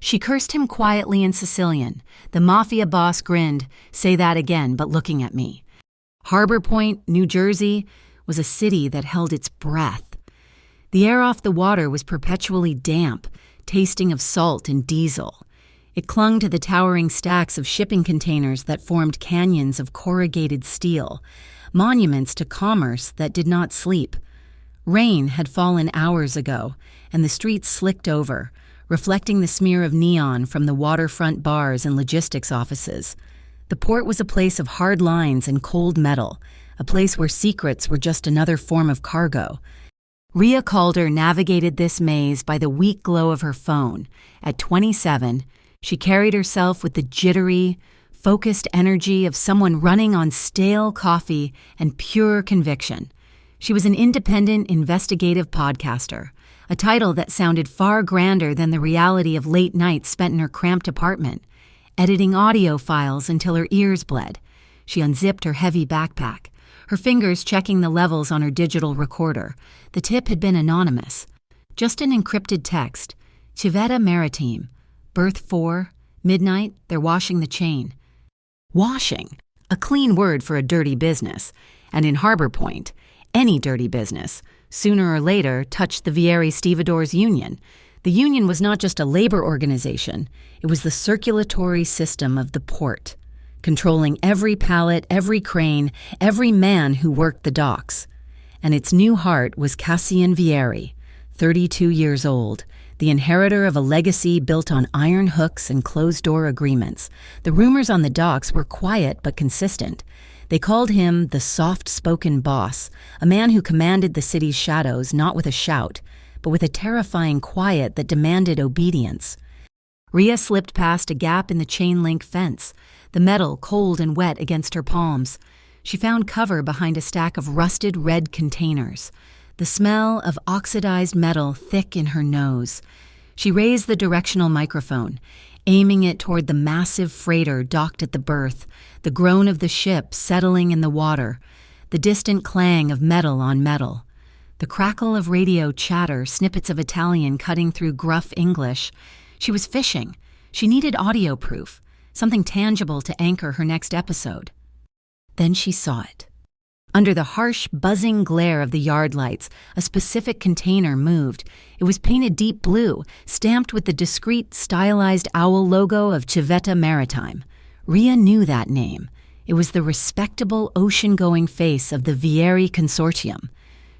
She cursed him quietly in Sicilian. The mafia boss grinned. Say that again, but looking at me. Harbor Point, New Jersey, was a city that held its breath. The air off the water was perpetually damp, tasting of salt and diesel. It clung to the towering stacks of shipping containers that formed canyons of corrugated steel, monuments to commerce that did not sleep. Rain had fallen hours ago, and the streets slicked over, reflecting the smear of neon from the waterfront bars and logistics offices. The port was a place of hard lines and cold metal, a place where secrets were just another form of cargo. Rhea Calder navigated this maze by the weak glow of her phone. At 27, she carried herself with the jittery, focused energy of someone running on stale coffee and pure conviction. She was an independent, investigative podcaster, a title that sounded far grander than the reality of late nights spent in her cramped apartment, editing audio files until her ears bled. She unzipped her heavy backpack, her fingers checking the levels on her digital recorder. The tip had been anonymous. Just an encrypted text. Civetta Maritime. Berth 4. Midnight, they're washing the chain. Washing. A clean word for a dirty business. And in Harbor Point, any dirty business, sooner or later, touched the Vieri Stevedores Union. The union was not just a labor organization. It was the circulatory system of the port, controlling every pallet, every crane, every man who worked the docks. And its new heart was Cassian Vieri, 32 years old, the inheritor of a legacy built on iron hooks and closed-door agreements. The rumors on the docks were quiet but consistent. They called him the soft-spoken boss, a man who commanded the city's shadows not with a shout, but with a terrifying quiet that demanded obedience. Rhea slipped past a gap in the chain-link fence, the metal cold and wet against her palms. She found cover behind a stack of rusted red containers, the smell of oxidized metal thick in her nose. She raised the directional microphone, aiming it toward the massive freighter docked at the berth, the groan of the ship settling in the water, the distant clang of metal on metal, the crackle of radio chatter, snippets of Italian cutting through gruff English. She was fishing. She needed audio proof, something tangible to anchor her next episode. Then she saw it. Under the harsh, buzzing glare of the yard lights, a specific container moved. It was painted deep blue, stamped with the discreet, stylized owl logo of Civetta Maritime. Rhea knew that name. It was the respectable, ocean-going face of the Vieri Consortium.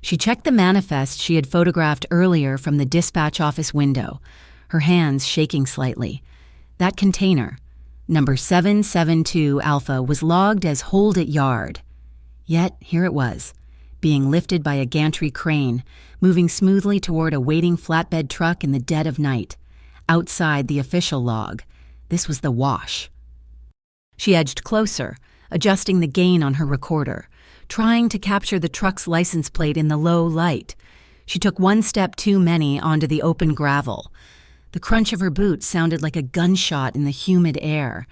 She checked the manifest she had photographed earlier from the dispatch office window, her hands shaking slightly. That container, number 772 Alpha, was logged as hold at yard. Yet, here it was, being lifted by a gantry crane, moving smoothly toward a waiting flatbed truck in the dead of night. Outside the official log, this was the wash. She edged closer, adjusting the gain on her recorder, trying to capture the truck's license plate in the low light. She took one step too many onto the open gravel. The crunch of her boots sounded like a gunshot in the humid air.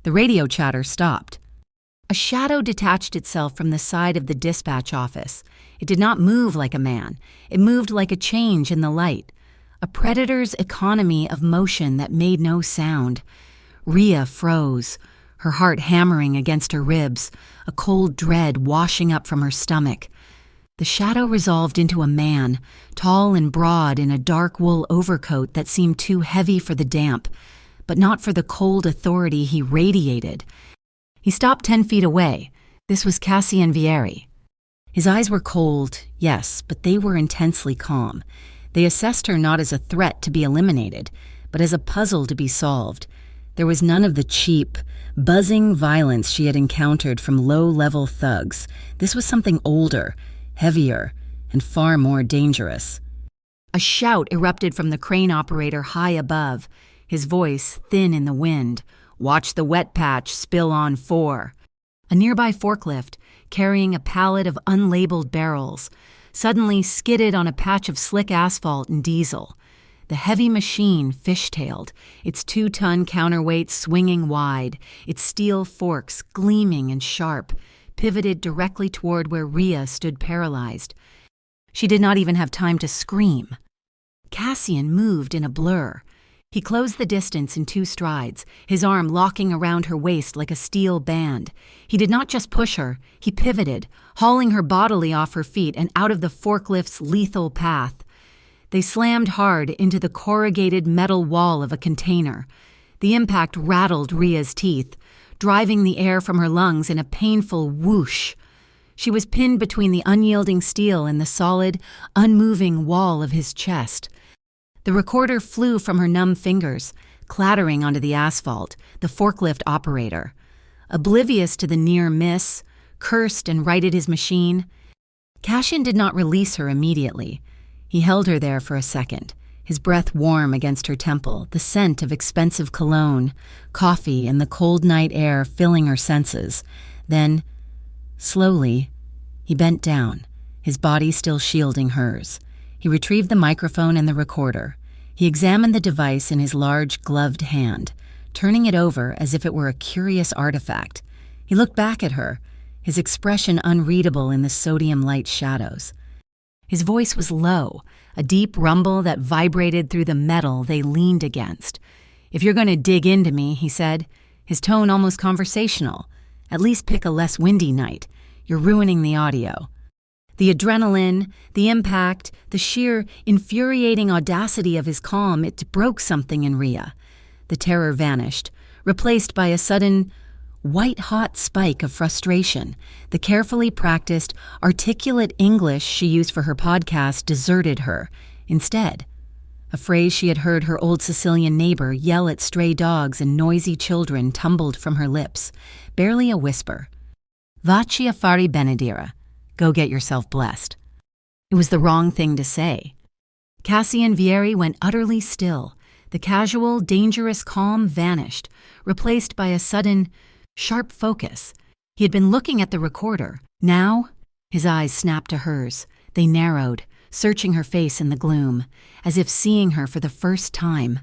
The radio chatter stopped. A shadow detached itself from the side of the dispatch office. It did not move like a man. It moved like a change in the light, a predator's economy of motion that made no sound. Rhea froze, her heart hammering against her ribs, a cold dread washing up from her stomach. The shadow resolved into a man, tall and broad in a dark wool overcoat that seemed too heavy for the damp, but not for the cold authority he radiated. He stopped 10 feet away. This was Cassian Vieri. His eyes were cold, yes, but they were intensely calm. They assessed her not as a threat to be eliminated, but as a puzzle to be solved. There was none of the cheap, buzzing violence she had encountered from low-level thugs. This was something older, heavier, and far more dangerous. A shout erupted from the crane operator high above, his voice thin in the wind. Watch the wet patch spill on 4. A nearby forklift, carrying a pallet of unlabeled barrels, suddenly skidded on a patch of slick asphalt and diesel. The heavy machine fishtailed, its 2-ton counterweight swinging wide, its steel forks gleaming and sharp, pivoted directly toward where Rhea stood paralyzed. She did not even have time to scream. Cassian moved in a blur. He closed the distance in 2 strides, his arm locking around her waist like a steel band. He did not just push her, he pivoted, hauling her bodily off her feet and out of the forklift's lethal path. They slammed hard into the corrugated metal wall of a container. The impact rattled Ria's teeth, driving the air from her lungs in a painful whoosh. She was pinned between the unyielding steel and the solid, unmoving wall of his chest. The recorder flew from her numb fingers, clattering onto the asphalt, the forklift operator. Oblivious to the near miss, cursed and righted his machine. Cashin did not release her immediately. He held her there for a second, his breath warm against her temple, the scent of expensive cologne, coffee, and the cold night air filling her senses. Then, slowly, he bent down, his body still shielding hers. He retrieved the microphone and the recorder. He examined the device in his large, gloved hand, turning it over as if it were a curious artifact. He looked back at her, his expression unreadable in the sodium light shadows. His voice was low, a deep rumble that vibrated through the metal they leaned against. "If you're going to dig into me," he said, his tone almost conversational, "at least pick a less windy night. You're ruining the audio." The adrenaline, the impact, the sheer, infuriating audacity of his calm, it broke something in Ria. The terror vanished, replaced by a sudden, white-hot spike of frustration. The carefully practiced, articulate English she used for her podcast deserted her. Instead, a phrase she had heard her old Sicilian neighbor yell at stray dogs and noisy children tumbled from her lips, barely a whisper. "Vacci a fare benedire. Go get yourself blessed." It was the wrong thing to say. Cassian Vieri went utterly still. The casual, dangerous calm vanished, replaced by a sudden, sharp focus. He had been looking at the recorder. Now, his eyes snapped to hers. They narrowed, searching her face in the gloom, as if seeing her for the first time.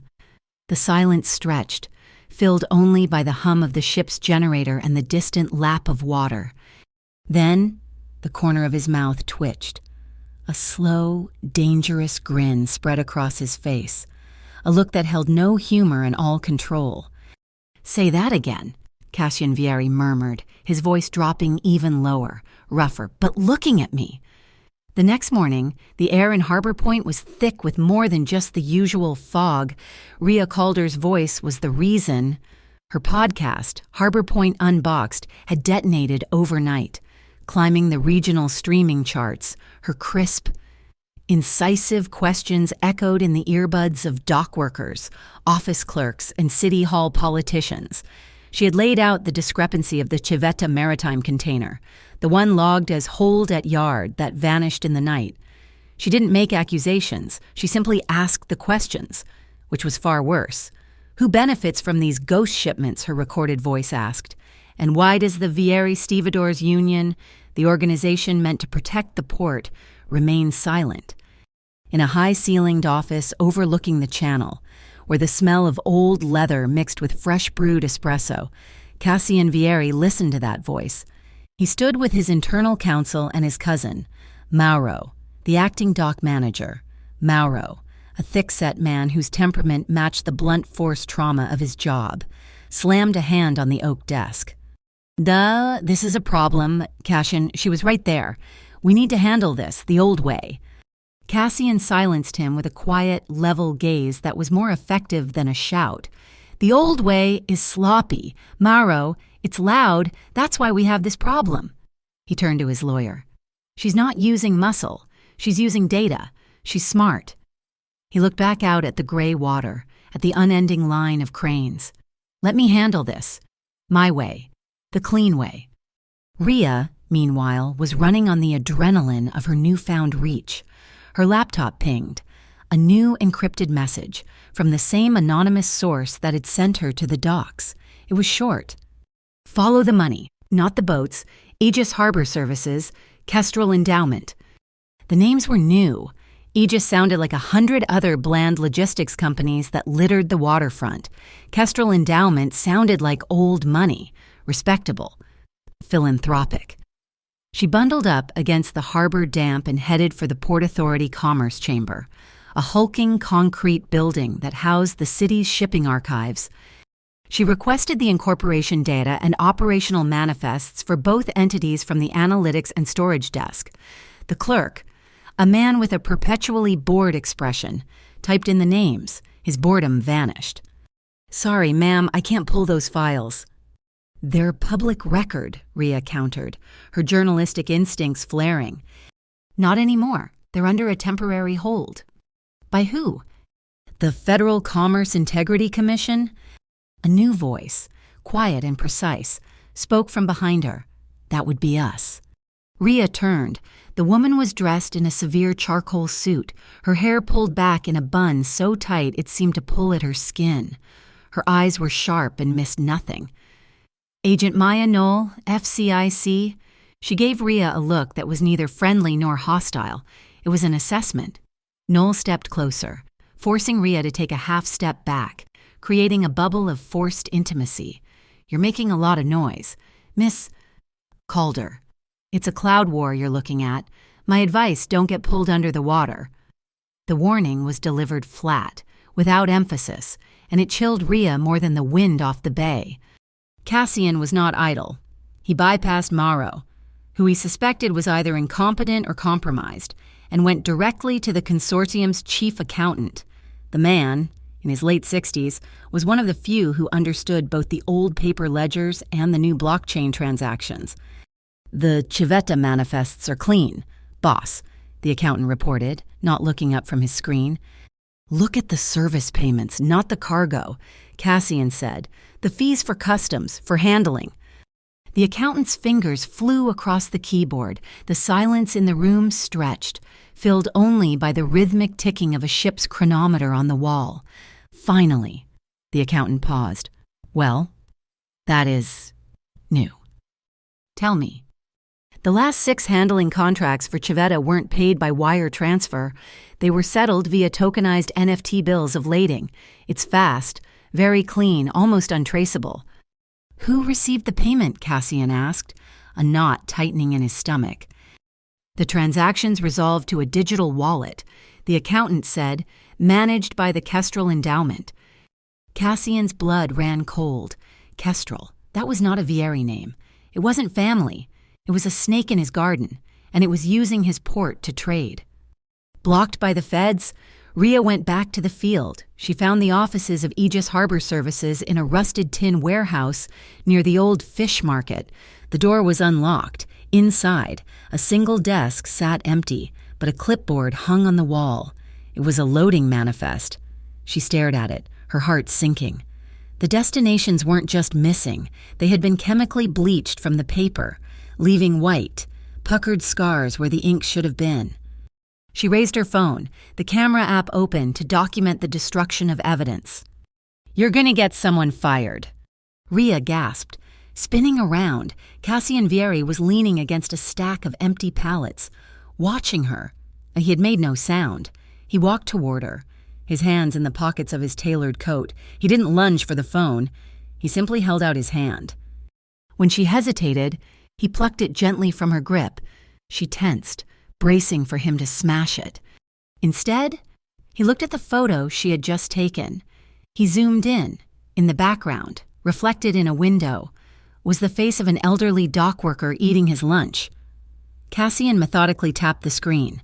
The silence stretched, filled only by the hum of the ship's generator and the distant lap of water. Then, the corner of his mouth twitched. A slow, dangerous grin spread across his face, a look that held no humor and all control. "Say that again," Cassian Vieri murmured, his voice dropping even lower, rougher, "but looking at me." The next morning, the air in Harbor Point was thick with more than just the usual fog. Ria Calder's voice was the reason. Her podcast, Harbor Point Unboxed, had detonated overnight, climbing the regional streaming charts. Her crisp, incisive questions echoed in the earbuds of dock workers, office clerks, and city hall politicians. She had laid out the discrepancy of the Civetta maritime container, the one logged as hold at yard that vanished in the night. She didn't make accusations, she simply asked the questions, which was far worse. Who benefits from these ghost shipments, her recorded voice asked. And why does the Vieri Stevedores Union, the organization meant to protect the port, remain silent? In a high-ceilinged office overlooking the channel, where the smell of old leather mixed with fresh brewed espresso, Cassian Vieri listened to that voice. He stood with his internal counsel and his cousin, Mauro, the acting dock manager. Mauro, a thick-set man whose temperament matched the blunt force trauma of his job, slammed a hand on the oak desk. "Duh, this is a problem, Cassian. She was right there. We need to handle this the old way." Cassian silenced him with a quiet, level gaze that was more effective than a shout. "The old way is sloppy. Mauro, it's loud. That's why we have this problem." He turned to his lawyer. "She's not using muscle. She's using data. She's smart." He looked back out at the gray water, at the unending line of cranes. "Let me handle this. My way. The clean way." Ria, meanwhile, was running on the adrenaline of her newfound reach. Her laptop pinged, a new encrypted message from the same anonymous source that had sent her to the docks. It was short. "Follow the money, not the boats. Aegis Harbor Services, Kestrel Endowment." The names were new. Aegis sounded like 100 other bland logistics companies that littered the waterfront. Kestrel Endowment sounded like old money, respectable, philanthropic. She bundled up against the harbor damp and headed for the Port Authority Commerce Chamber. a hulking concrete building that housed the city's shipping archives. She requested the incorporation data and operational manifests for both entities from the analytics and storage desk. The clerk, a man with a perpetually bored expression, typed in the names. His boredom vanished. "Sorry, ma'am, I can't pull those files." "They're public record," Rhea countered, her journalistic instincts flaring. "Not anymore. They're under a temporary hold." "By who?" "The Federal Commerce Integrity Commission?" A new voice, quiet and precise, spoke from behind her. "That would be us." Rhea turned. The woman was dressed in a severe charcoal suit, her hair pulled back in a bun so tight it seemed to pull at her skin. Her eyes were sharp and missed nothing. "Agent Maya Knoll, FCIC." She gave Rhea a look that was neither friendly nor hostile. It was an assessment. Knoll stepped closer, forcing Rhea to take a half step back, creating a bubble of forced intimacy. "You're making a lot of noise. Miss Calder. It's a cloud war you're looking at. My advice, don't get pulled under the water." The warning was delivered flat, without emphasis, and it chilled Rhea more than the wind off the bay. Cassian was not idle. He bypassed Morrow, who he suspected was either incompetent or compromised, and went directly to the consortium's chief accountant. The man, in his late 60s, was one of the few who understood both the old paper ledgers and the new blockchain transactions. "The Civetta manifests are clean, boss," the accountant reported, not looking up from his screen. "Look at the service payments, not the cargo," Cassian said. "The fees for customs, for handling." The accountant's fingers flew across the keyboard. The silence in the room stretched, filled only by the rhythmic ticking of a ship's chronometer on the wall. "Finally," the accountant paused. "Well, that is new. Tell me." "The last 6 handling contracts for Civetta weren't paid by wire transfer. They were settled via tokenized NFT bills of lading. It's fast, very clean, almost untraceable." "Who received the payment?" Cassian asked, a knot tightening in his stomach. "The transactions resolved to a digital wallet," the accountant said, "managed by the Kestrel Endowment." Cassian's blood ran cold. Kestrel, that was not a Vieri name. It wasn't family. It was a snake in his garden, and it was using his port to trade. Blocked by the feds, Rhea went back to the field. She found the offices of Aegis Harbor Services in a rusted tin warehouse near the old fish market. The door was unlocked. Inside, a single desk sat empty, but a clipboard hung on the wall. It was a loading manifest. She stared at it, her heart sinking. The destinations weren't just missing. They had been chemically bleached from the paper, leaving white, puckered scars where the ink should have been. She raised her phone, the camera app open to document the destruction of evidence. "You're gonna get someone fired." Rhea gasped. Spinning around, Cassian Vieri was leaning against a stack of empty pallets, watching her. He had made no sound. He walked toward her, his hands in the pockets of his tailored coat. He didn't lunge for the phone. He simply held out his hand. When she hesitated, he plucked it gently from her grip. She tensed, bracing for him to smash it. Instead, he looked at the photo she had just taken. He zoomed in. In the background, reflected in a window, was the face of an elderly dock worker eating his lunch. Cassian methodically tapped the screen.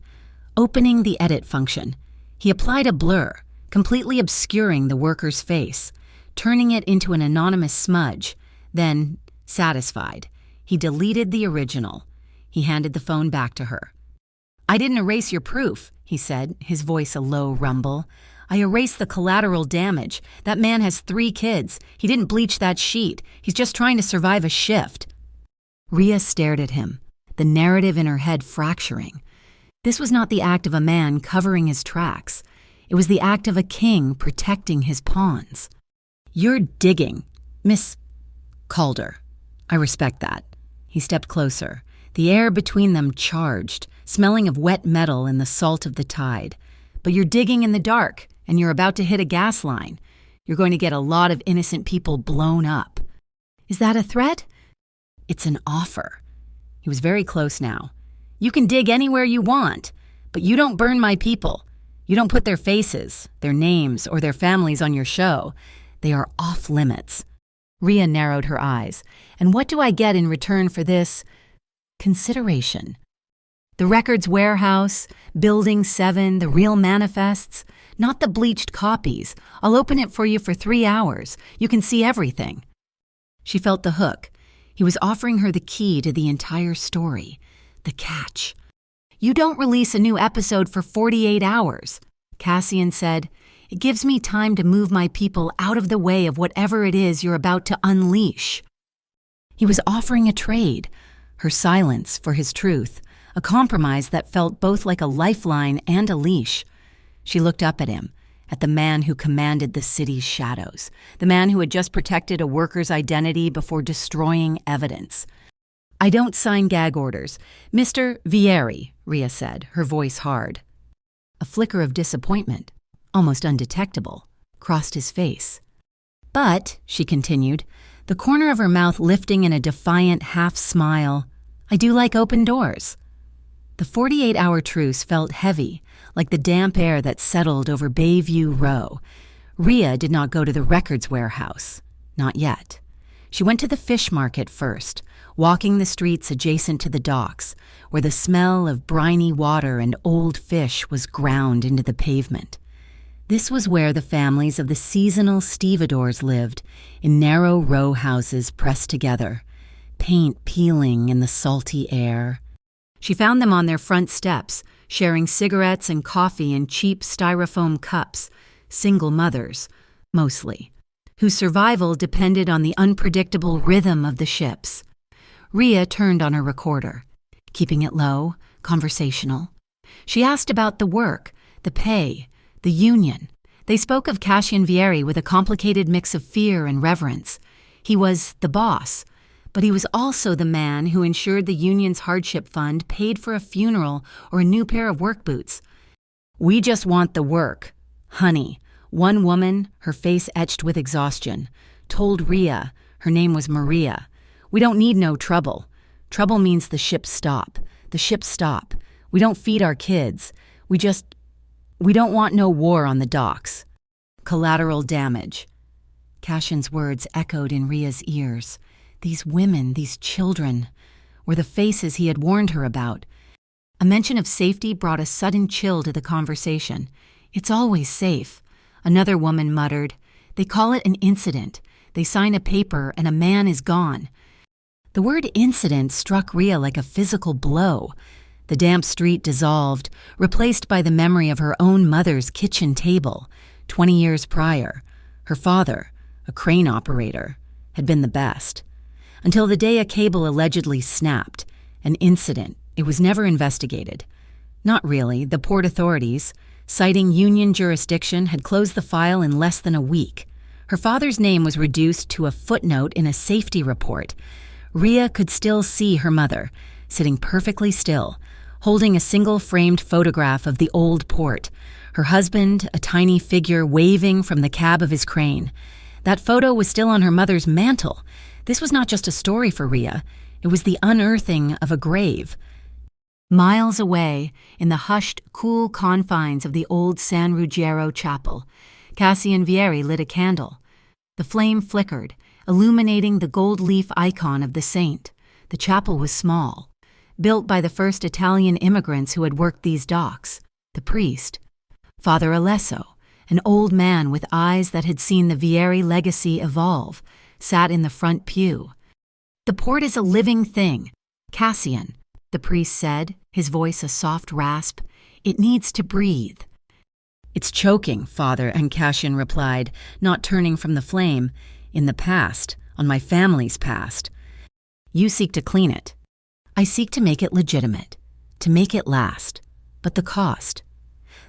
Opening the edit function, he applied a blur, completely obscuring the worker's face, turning it into an anonymous smudge. Then, satisfied, he deleted the original. He handed the phone back to her. "I didn't erase your proof," he said, his voice a low rumble. "I erased the collateral damage. That man has 3 kids. He didn't bleach that sheet. He's just trying to survive a shift." Rhea stared at him, the narrative in her head fracturing. This was not the act of a man covering his tracks. It was the act of a king protecting his pawns. "You're digging, Miss Calder. I respect that." He stepped closer, the air between them charged, smelling of wet metal and the salt of the tide. "But you're digging in the dark, and you're about to hit a gas line. You're going to get a lot of innocent people blown up." "Is that a threat?" "It's an offer." He was very close now. "You can dig anywhere you want, but you don't burn my people. You don't put their faces, their names, or their families on your show. They are off limits." Rhea narrowed her eyes. "And what do I get in return for this consideration? The records warehouse, Building 7, the real manifests, not the bleached copies. I'll open it for you for 3 hours. You can see everything." She felt the hook. He was offering her the key to the entire story, the catch. "You don't release a new episode for 48 hours. Cassian said, "It gives me time to move my people out of the way of whatever it is you're about to unleash." He was offering a trade, her silence for his truth, a compromise that felt both like a lifeline and a leash. She looked up at him, at the man who commanded the city's shadows, the man who had just protected a worker's identity before destroying evidence. "I don't sign gag orders. Mr. Vieri," Rhea said, her voice hard. A flicker of disappointment, almost undetectable, crossed his face. "But," she continued, the corner of her mouth lifting in a defiant half-smile, "I do like open doors." The 48-hour truce felt heavy, like the damp air that settled over Bayview Row. Rhea did not go to the records warehouse. Not yet. She went to the fish market first, walking the streets adjacent to the docks, where the smell of briny water and old fish was ground into the pavement. This was where the families of the seasonal stevedores lived, in narrow row houses pressed together, paint peeling in the salty air. She found them on their front steps, sharing cigarettes and coffee in cheap styrofoam cups, single mothers, mostly, whose survival depended on the unpredictable rhythm of the ships. Rhea turned on her recorder, keeping it low, conversational. She asked about the work, the pay, the union. They spoke of Cassian Vieri with a complicated mix of fear and reverence. He was the boss, but he was also the man who ensured the union's hardship fund paid for a funeral or a new pair of work boots. "We just want the work, honey," one woman, her face etched with exhaustion, told Rhea, her name was Maria. "We don't need no trouble. Trouble means the ships stop. The ships stop. We don't feed our kids. We don't want no war on the docks. Collateral damage." Cassian's words echoed in Rhea's ears. These women, these children, were the faces he had warned her about. A mention of safety brought a sudden chill to the conversation. "It's always safe," another woman muttered. "They call it an incident. They sign a paper and a man is gone." The word incident struck Rhea like a physical blow. The damp street dissolved, replaced by the memory of her own mother's kitchen table. 20 years prior, her father, a crane operator, had been the best. Until the day a cable allegedly snapped. An incident. It was never investigated. Not really. The port authorities, citing union jurisdiction, had closed the file in less than a week. Her father's name was reduced to a footnote in a safety report. Rhea could still see her mother, sitting perfectly still, holding a single-framed photograph of the old port, her husband, a tiny figure waving from the cab of his crane. That photo was still on her mother's mantle. This was not just a story for Rhea. It was the unearthing of a grave. Miles away, in the hushed, cool confines of the old San Ruggiero chapel, Cassian Vieri lit a candle. The flame flickered, illuminating the gold leaf icon of the saint. The chapel was small, built by the first Italian immigrants who had worked these docks. The priest, Father Alesso, an old man with eyes that had seen the Vieri legacy evolve, sat in the front pew. "The port is a living thing, Cassian," the priest said, his voice a soft rasp. "It needs to breathe." "It's choking, Father," and Cassian replied, not turning from the flame. "In the past, on my family's past. You seek to clean it. I seek to make it legitimate, to make it last. But the cost.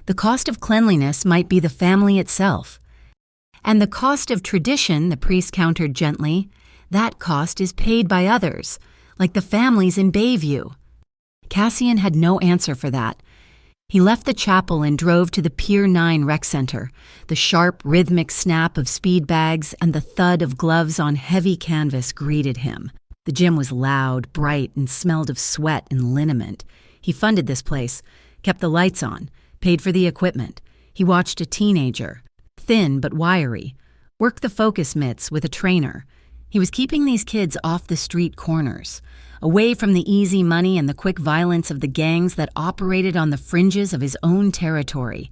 The cost of cleanliness might be the family itself. And the cost of tradition," the priest countered gently, "that cost is paid by others, like the families in Bayview." Cassian had no answer for that. He left the chapel and drove to the Pier 9 rec center. The sharp, rhythmic snap of speed bags and the thud of gloves on heavy canvas greeted him. The gym was loud, bright, and smelled of sweat and liniment. He funded this place, kept the lights on, paid for the equipment. He watched a teenager, thin but wiry, work the focus mitts with a trainer. He was keeping these kids off the street corners, away from the easy money and the quick violence of the gangs that operated on the fringes of his own territory.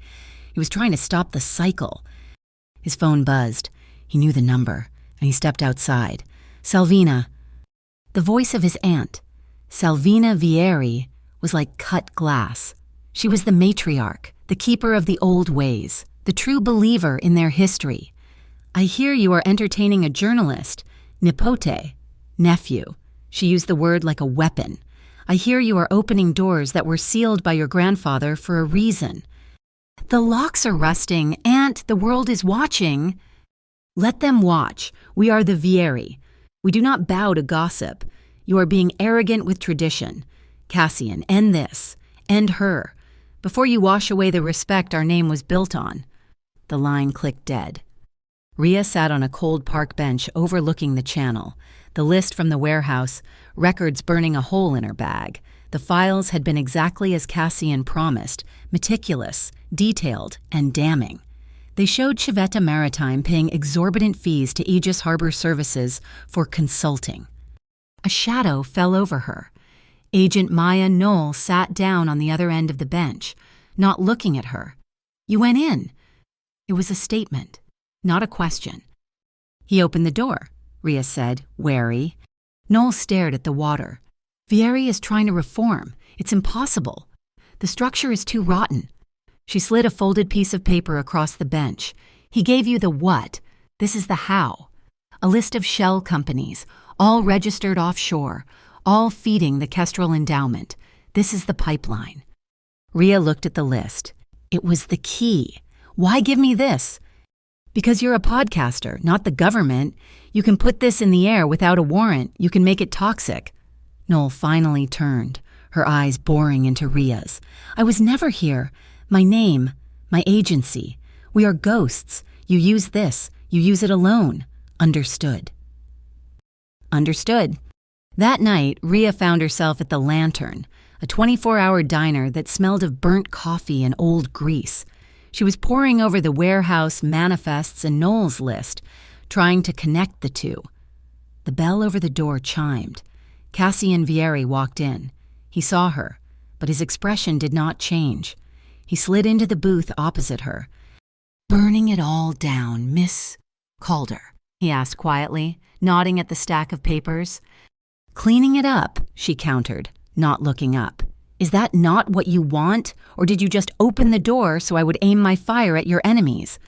He was trying to stop the cycle. His phone buzzed. He knew the number, and he stepped outside. Salvina. The voice of his aunt, Salvina Vieri, was like cut glass. She was the matriarch, the keeper of the old ways, the true believer in their history. I hear you are entertaining a journalist, nipote, nephew. She used the word like a weapon. I hear you are opening doors that were sealed by your grandfather for a reason. The locks are rusting, Aunt, the world is watching. Let them watch. We are the Vieri. We do not bow to gossip. You are being arrogant with tradition. Cassian, end this. End her. Before you wash away the respect our name was built on. The line clicked dead. Rhea sat on a cold park bench overlooking the channel. The list from the warehouse, records burning a hole in her bag. The files had been exactly as Cassian promised, meticulous, detailed, and damning. They showed Civetta Maritime paying exorbitant fees to Aegis Harbor Services for consulting. A shadow fell over her. Agent Maya Knoll sat down on the other end of the bench, not looking at her. You went in. It was a statement, not a question. He opened the door, Rhea said, wary. Knoll stared at the water. Vieri is trying to reform. It's impossible. The structure is too rotten. She slid a folded piece of paper across the bench. He gave you the what. This is the how. A list of shell companies, all registered offshore, all feeding the Kestrel endowment. This is the pipeline. Rhea looked at the list. It was the key. Why give me this? Because you're a podcaster, not the government. You can put this in the air without a warrant. You can make it toxic. Knoll finally turned, her eyes boring into Rhea's. I was never here. My name, my agency. We are ghosts. You use this. You use it alone. Understood. Understood. That night, Rhea found herself at the Lantern, a 24-hour diner that smelled of burnt coffee and old grease. She was poring over the warehouse manifests and Knoll's list, trying to connect the two. The bell over the door chimed. Cassian Vieri walked in. He saw her, but his expression did not change. He slid into the booth opposite her. Burning it all down, Miss Calder, he asked quietly, nodding at the stack of papers. Cleaning it up, she countered, not looking up. Is that not what you want, or did you just open the door so I would aim my fire at your enemies?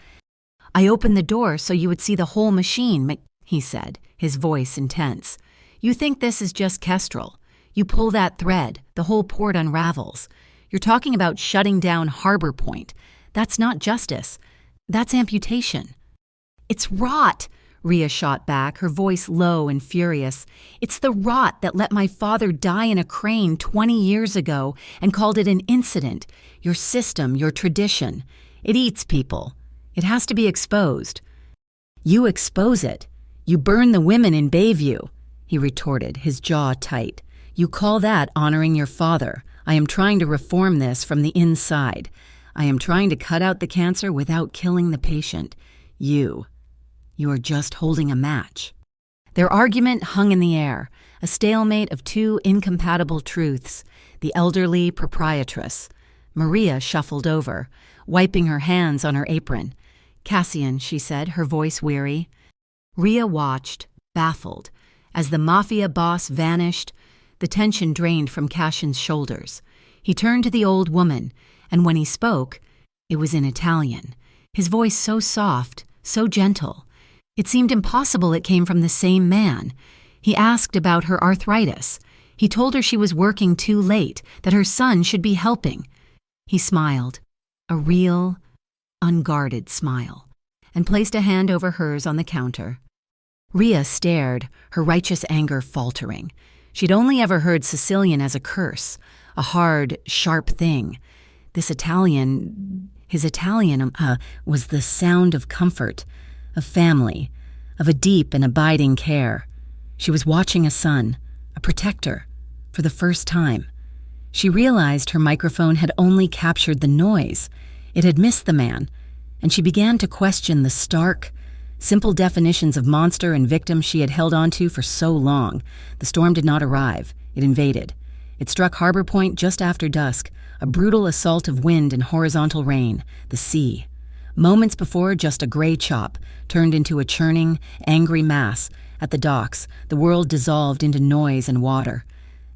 I opened the door so you would see the whole machine, he said, his voice intense. You think this is just Kestrel. You pull that thread, the whole port unravels. You're talking about shutting down Harbor Point. That's not justice. That's amputation. It's rot, Rhea shot back, her voice low and furious. It's the rot that let my father die in a crane 20 years ago and called it an incident. Your system, your tradition. It eats people. It has to be exposed. You expose it. You burn the women in Bayview, he retorted, his jaw tight. You call that honoring your father. I am trying to reform this from the inside. I am trying to cut out the cancer without killing the patient. You are just holding a match. Their argument hung in the air, a stalemate of two incompatible truths, the elderly proprietress. Maria shuffled over, wiping her hands on her apron. Cassian, she said, her voice weary. Rhea watched, baffled. As the Mafia boss vanished, the tension drained from Cassian's shoulders. He turned to the old woman, and when he spoke, it was in Italian. His voice so soft, so gentle. It seemed impossible it came from the same man. He asked about her arthritis. He told her she was working too late, that her son should be helping. He smiled, a real, unguarded smile, and placed a hand over hers on the counter. Rhea stared, her righteous anger faltering. She'd only ever heard Sicilian as a curse, a hard, sharp thing. His Italian, was the sound of comfort, of family, of a deep and abiding care. She was watching a son, a protector, for the first time. She realized her microphone had only captured the noise. It had missed the man, and she began to question the stark, simple definitions of monster and victim she had held onto for so long. The storm did not arrive. It invaded. It struck Harbor Point just after dusk, a brutal assault of wind and horizontal rain, the sea. Moments before, just a gray chop, turned into a churning, angry mass. At the docks, the world dissolved into noise and water.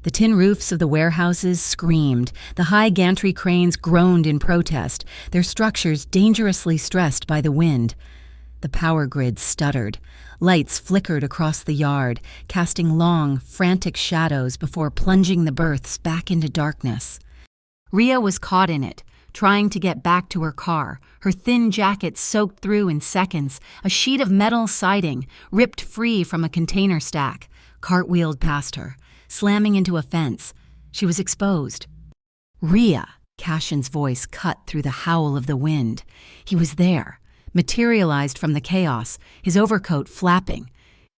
The tin roofs of the warehouses screamed. The high gantry cranes groaned in protest, their structures dangerously stressed by the wind. The power grid stuttered. Lights flickered across the yard, casting long, frantic shadows before plunging the berths back into darkness. Rhea was caught in it, trying to get back to her car, her thin jacket soaked through in seconds, a sheet of metal siding ripped free from a container stack, cartwheeled past her, slamming into a fence. She was exposed. Rhea, Cashin's voice cut through the howl of the wind. He was there, materialized from the chaos, his overcoat flapping.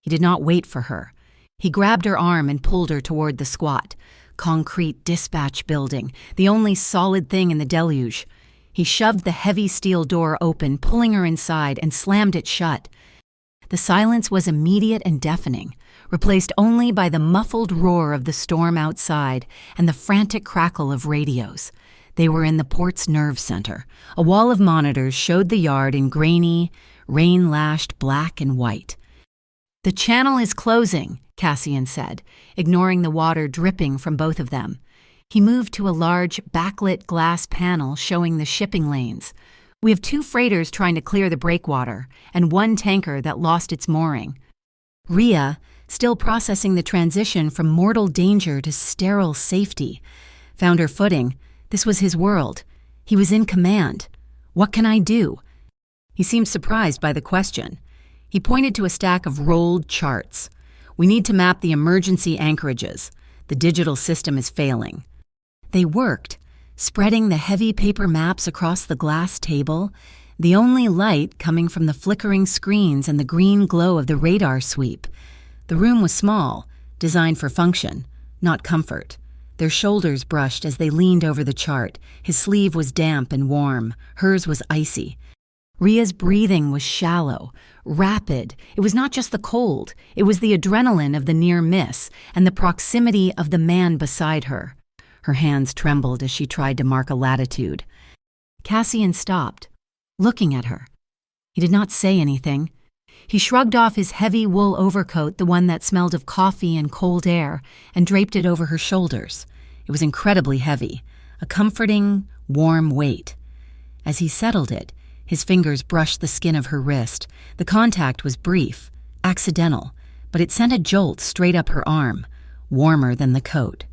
He did not wait for her. He grabbed her arm and pulled her toward the squat, concrete dispatch building, the only solid thing in the deluge. He shoved the heavy steel door open, pulling her inside, and slammed it shut. The silence was immediate and deafening, replaced only by the muffled roar of the storm outside and the frantic crackle of radios. They were in the port's nerve center. A wall of monitors showed the yard in grainy, rain-lashed black and white. "The channel is closing," Cassian said, ignoring the water dripping from both of them. He moved to a large, backlit glass panel showing the shipping lanes. "We have 2 freighters trying to clear the breakwater, and 1 tanker that lost its mooring." Rhea, still processing the transition from mortal danger to sterile safety, found her footing. This was his world. He was in command. "What can I do?" He seemed surprised by the question. He pointed to a stack of rolled charts. "We need to map the emergency anchorages. The digital system is failing." They worked, spreading the heavy paper maps across the glass table, the only light coming from the flickering screens and the green glow of the radar sweep. The room was small, designed for function, not comfort. Their shoulders brushed as they leaned over the chart. His sleeve was damp and warm. Hers was icy. Rhea's breathing was shallow, rapid. It was not just the cold. It was the adrenaline of the near miss and the proximity of the man beside her. Her hands trembled as she tried to mark a latitude. Cassian stopped, looking at her. He did not say anything. He shrugged off his heavy wool overcoat, the one that smelled of coffee and cold air, and draped it over her shoulders. It was incredibly heavy, a comforting, warm weight. As he settled it, his fingers brushed the skin of her wrist. The contact was brief, accidental, but it sent a jolt straight up her arm, warmer than the coat.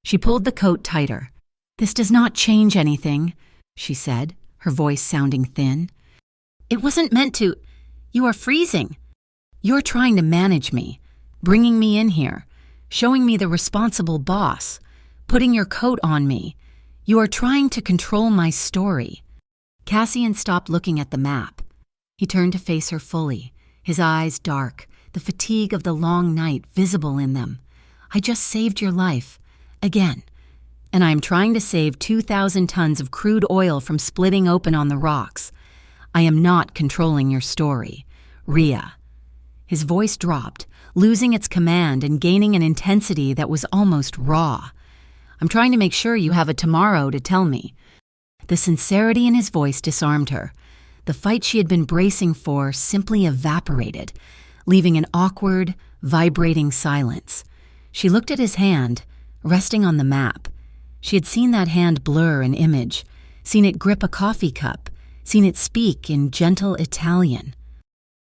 She pulled the coat tighter. "This does not change anything," she said, her voice sounding thin. "It wasn't meant to. You are freezing. You're trying to manage me, bringing me in here, showing me the responsible boss, putting your coat on me. You are trying to control my story." Cassian stopped looking at the map. He turned to face her fully, his eyes dark, the fatigue of the long night visible in them. "I just saved your life. Again. And I am trying to save 2,000 tons of crude oil from splitting open on the rocks. I am not controlling your story. Rhea." His voice dropped, losing its command and gaining an intensity that was almost raw. "I'm trying to make sure you have a tomorrow to tell me." The sincerity in his voice disarmed her. The fight she had been bracing for simply evaporated, leaving an awkward, vibrating silence. She looked at his hand, resting on the map. She had seen that hand blur an image, seen it grip a coffee cup, seen it speak in gentle Italian.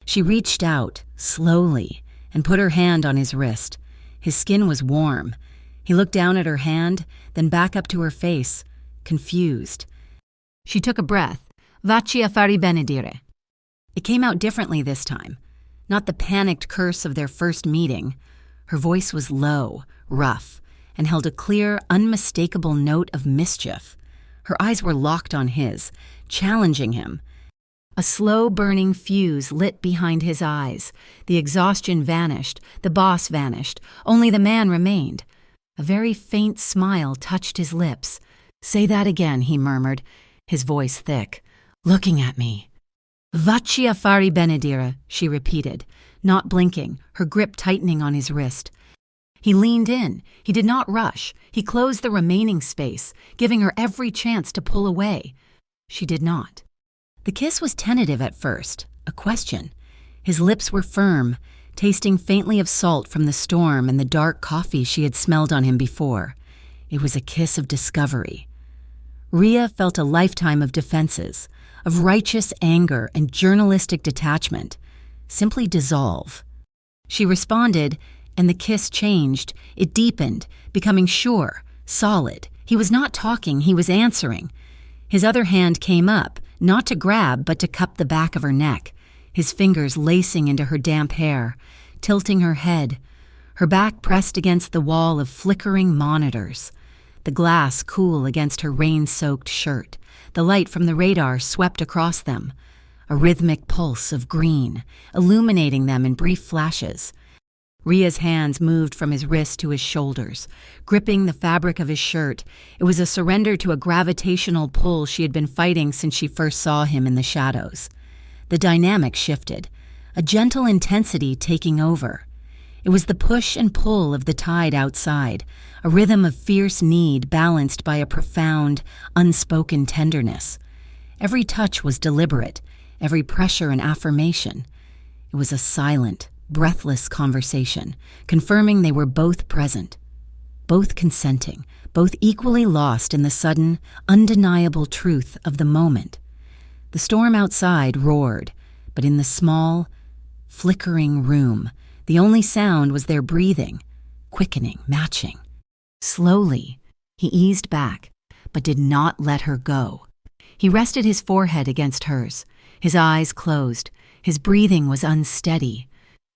She reached out, slowly, and put her hand on his wrist. His skin was warm. He looked down at her hand, then back up to her face, confused. She took a breath. "Vacci affari benedire." It came out differently this time. Not the panicked curse of their first meeting. Her voice was low, rough, and held a clear, unmistakable note of mischief. Her eyes were locked on his, challenging him. A slow-burning fuse lit behind his eyes. The exhaustion vanished, the boss vanished, only the man remained. A very faint smile touched his lips. "Say that again," he murmured, his voice thick. looking at me. Vacci affari benedire, she repeated, not blinking, her grip tightening on his wrist. He leaned in. He did not rush. He closed the remaining space, giving her every chance to pull away. She did not. The kiss was tentative at first, a question. His lips were firm, tasting faintly of salt from the storm and the dark coffee she had smelled on him before. It was a kiss of discovery. Rhea felt a lifetime of defenses, of righteous anger and journalistic detachment, simply dissolve. She responded, and the kiss changed. It deepened, becoming sure, solid. He was not talking, he was answering. His other hand came up, not to grab, but to cup the back of her neck, his fingers lacing into her damp hair, tilting her head, her back pressed against the wall of flickering monitors, the glass cool against her rain-soaked shirt. The light from the radar swept across them, a rhythmic pulse of green, illuminating them in brief flashes. Rhea's hands moved from his wrist to his shoulders, gripping the fabric of his shirt. It was a surrender to a gravitational pull she had been fighting since she first saw him in the shadows. The dynamic shifted, a gentle intensity taking over. It was the push and pull of the tide outside, a rhythm of fierce need balanced by a profound, unspoken tenderness. Every touch was deliberate, every pressure an affirmation. It was a silent, breathless conversation, confirming they were both present, both consenting, both equally lost in the sudden, undeniable truth of the moment. The storm outside roared, but in the small, flickering room, the only sound was their breathing, quickening, matching. Slowly, he eased back, but did not let her go. He rested his forehead against hers, his eyes closed, his breathing was unsteady.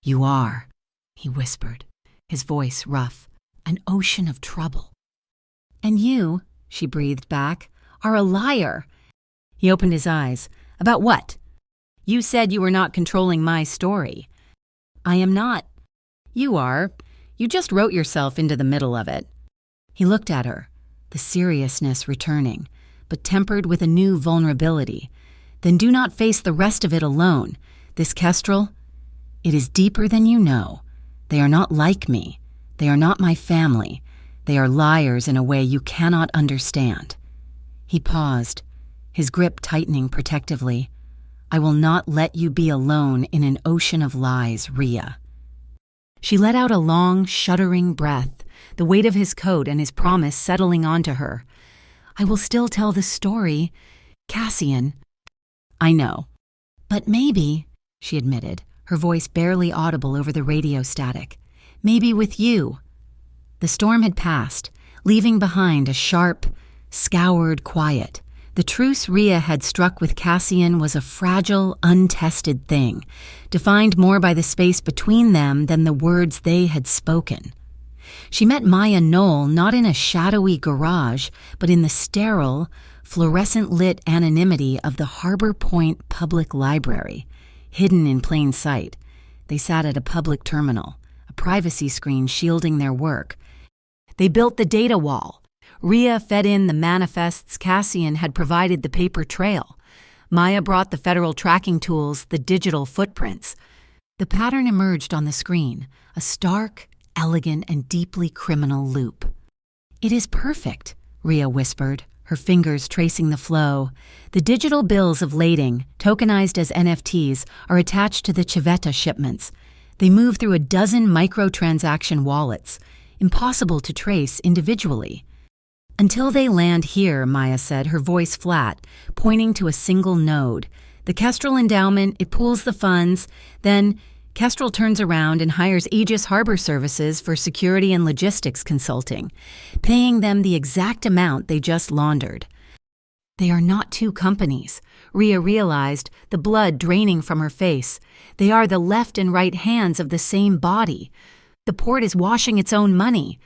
"You are," he whispered, his voice rough, "an ocean of trouble." "And you," she breathed back, "are a liar." He opened his eyes. "About what?" "You said you were not controlling my story." "I am not." "You are. You just wrote yourself into the middle of it." He looked at her, the seriousness returning, but tempered with a new vulnerability. "Then do not face the rest of it alone. This kestrel, it is deeper than you know. They are not like me. They are not my family. They are liars in a way you cannot understand." He paused, his grip tightening protectively. "I will not let you be alone in an ocean of lies, Rhea." She let out a long, shuddering breath, the weight of his coat and his promise settling onto her. "I will still tell the story. Cassian." "I know. But maybe," she admitted, her voice barely audible over the radio static, "maybe with you." The storm had passed, leaving behind a sharp, scoured quiet. The truce Rhea had struck with Cassian was a fragile, untested thing, defined more by the space between them than the words they had spoken. She met Maya Knoll not in a shadowy garage, but in the sterile, fluorescent-lit anonymity of the Harbor Point Public Library, hidden in plain sight. They sat at a public terminal, a privacy screen shielding their work. They built the data wall. Rhea fed in the manifests. Cassian had provided the paper trail. Maya brought the federal tracking tools, the digital footprints. The pattern emerged on the screen, a stark, elegant, and deeply criminal loop. "It is perfect," Rhea whispered, her fingers tracing the flow. "The digital bills of lading, tokenized as NFTs, are attached to the Civetta shipments. They move through a dozen microtransaction wallets, impossible to trace individually." "Until they land here," Maya said, her voice flat, pointing to a single node. "The Kestrel endowment, it pools the funds. Then Kestrel turns around and hires Aegis Harbor Services for security and logistics consulting, paying them the exact amount they just laundered." They are not two companies, Rhea realized, the blood draining from her face. They are the left and right hands of the same body. The port is washing its own money.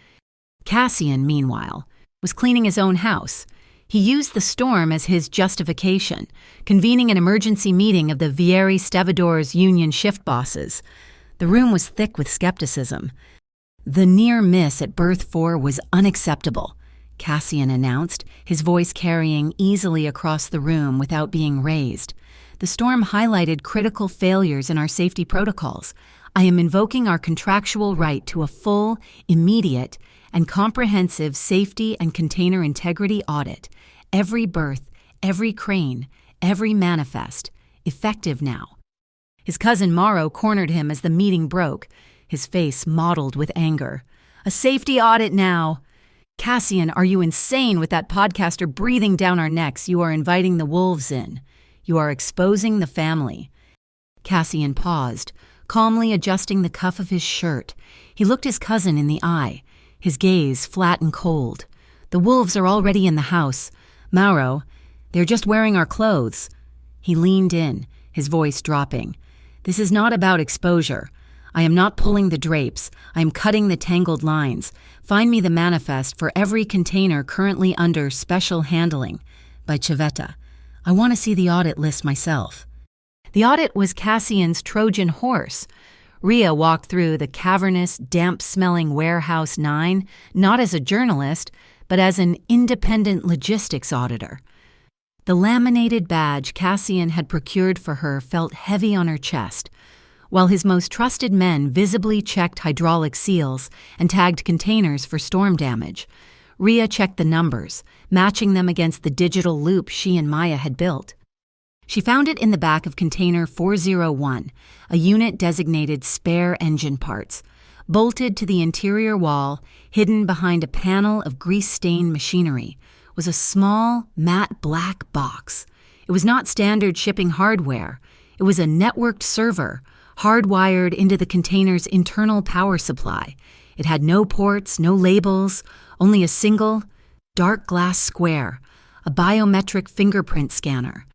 Cassian, meanwhile, was cleaning his own house. He used the storm as his justification, convening an emergency meeting of the Vieri Stevedores union shift bosses. The room was thick with skepticism. The near miss at Berth 4 was unacceptable. Cassian announced, his voice carrying easily across the room without being raised. The storm highlighted critical failures in our safety protocols. I am invoking our contractual right to a full, immediate, and comprehensive safety and container integrity audit. Every berth, every crane, every manifest, effective now. His cousin Morrow cornered him as the meeting broke, his face mottled with anger. A safety audit now! Cassian, are you insane with that podcaster breathing down our necks? You are inviting the wolves in. You are exposing the family. Cassian paused, calmly adjusting the cuff of his shirt. He looked his cousin in the eye, his gaze flat and cold. The wolves are already in the house. Mauro, they're just wearing our clothes. He leaned in, his voice dropping. This is not about exposure. I am not pulling the drapes. I am cutting the tangled lines. Find me the manifest for every container currently under special handling by Civetta. I want to see the audit list myself. The audit was Cassian's Trojan horse. Rhea walked through the cavernous, damp-smelling Warehouse 9, not as a journalist, but as an independent logistics auditor. The laminated badge Cassian had procured for her felt heavy on her chest, while his most trusted men visibly checked hydraulic seals and tagged containers for storm damage. Rhea checked the numbers, matching them against the digital loop she and Maya had built. She found it in the back of container 401, a unit designated spare engine parts. Bolted to the interior wall, hidden behind a panel of grease-stained machinery, was a small, matte black box. It was not standard shipping hardware. It was a networked server, hardwired into the container's internal power supply. It had no ports, no labels, only a single, dark glass square, a biometric fingerprint scanner.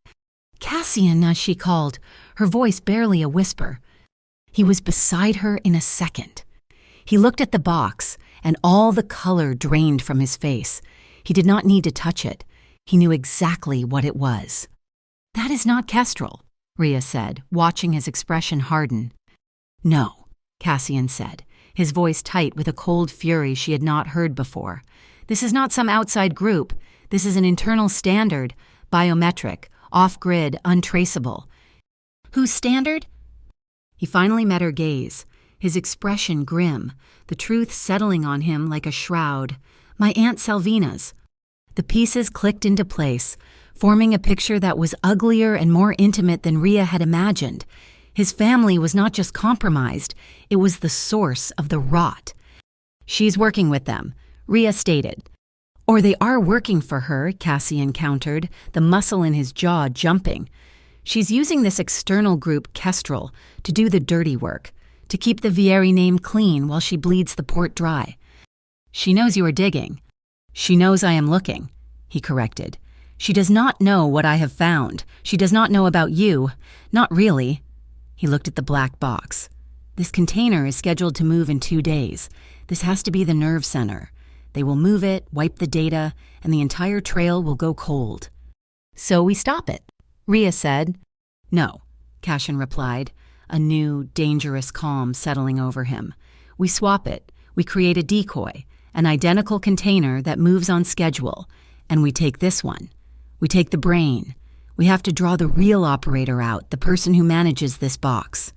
Cassian, she called, her voice barely a whisper. He was beside her in a second. He looked at the box, and all the color drained from his face. He did not need to touch it. He knew exactly what it was. That is not Kestrel, Rhea said, watching his expression harden. No, Cassian said, his voice tight with a cold fury she had not heard before. This is not some outside group. This is an internal standard, biometric, off-grid, untraceable. Whose standard? He finally met her gaze, his expression grim, the truth settling on him like a shroud. My Aunt Salvina's. The pieces clicked into place, forming a picture that was uglier and more intimate than Rhea had imagined. His family was not just compromised, it was the source of the rot. She's working with them, Rhea stated. Or they are working for her, Cassian countered, the muscle in his jaw jumping. She's using this external group, Kestrel, to do the dirty work, to keep the Vieri name clean while she bleeds the port dry. She knows you are digging. She knows I am looking, he corrected. She does not know what I have found. She does not know about you. Not really. He looked at the black box. This container is scheduled to move in 2 days. This has to be the nerve center. They will move it, wipe the data, and the entire trail will go cold. So we stop it, Rhea said. No, Cassian replied, a new, dangerous calm settling over him. We swap it. We create a decoy, an identical container that moves on schedule, and we take this one. We take the brain. We have to draw the real operator out, the person who manages this box.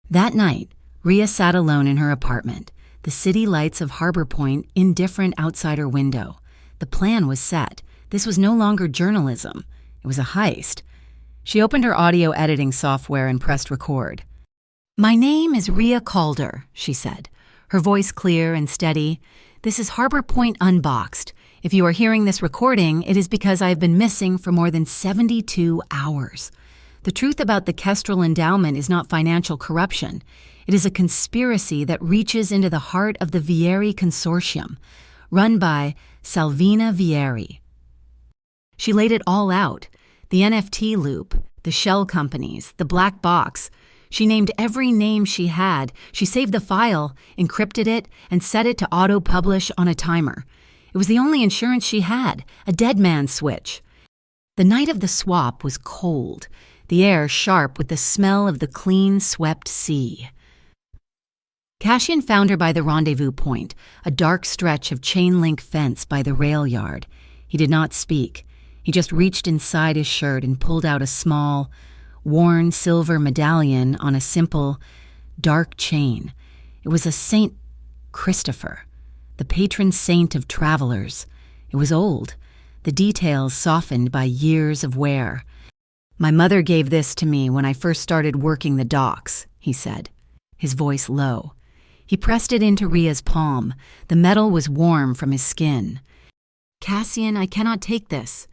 That night, Rhea sat alone in her apartment, the city lights of Harbor Point indifferent outside her window. The plan was set. This was no longer journalism. It was a heist. She opened her audio editing software and pressed record. My name is Rhea Calder, she said, her voice clear and steady. This is Harbor Point Unboxed. If you are hearing this recording, it is because I have been missing for more than 72 hours. The truth about the Kestrel endowment is not financial corruption. It is a conspiracy that reaches into the heart of the Vieri Consortium, run by Salvina Vieri. She laid it all out. The NFT loop, the shell companies, the black box. She named every name she had. She saved the file, encrypted it, and set it to auto-publish on a timer. It was the only insurance she had, a dead man's switch. The night of the swap was cold, the air sharp with the smell of the clean, swept sea. Cassian found her by the rendezvous point, a dark stretch of chain-link fence by the rail yard. He did not speak. He just reached inside his shirt and pulled out a small, worn silver medallion on a simple, dark chain. It was a Saint Christopher, the patron saint of travelers. It was old, the details softened by years of wear. "My mother gave this to me when I first started working the docks," he said, his voice low. He pressed it into Rhea's palm. The metal was warm from his skin. "Cassian, I cannot take this."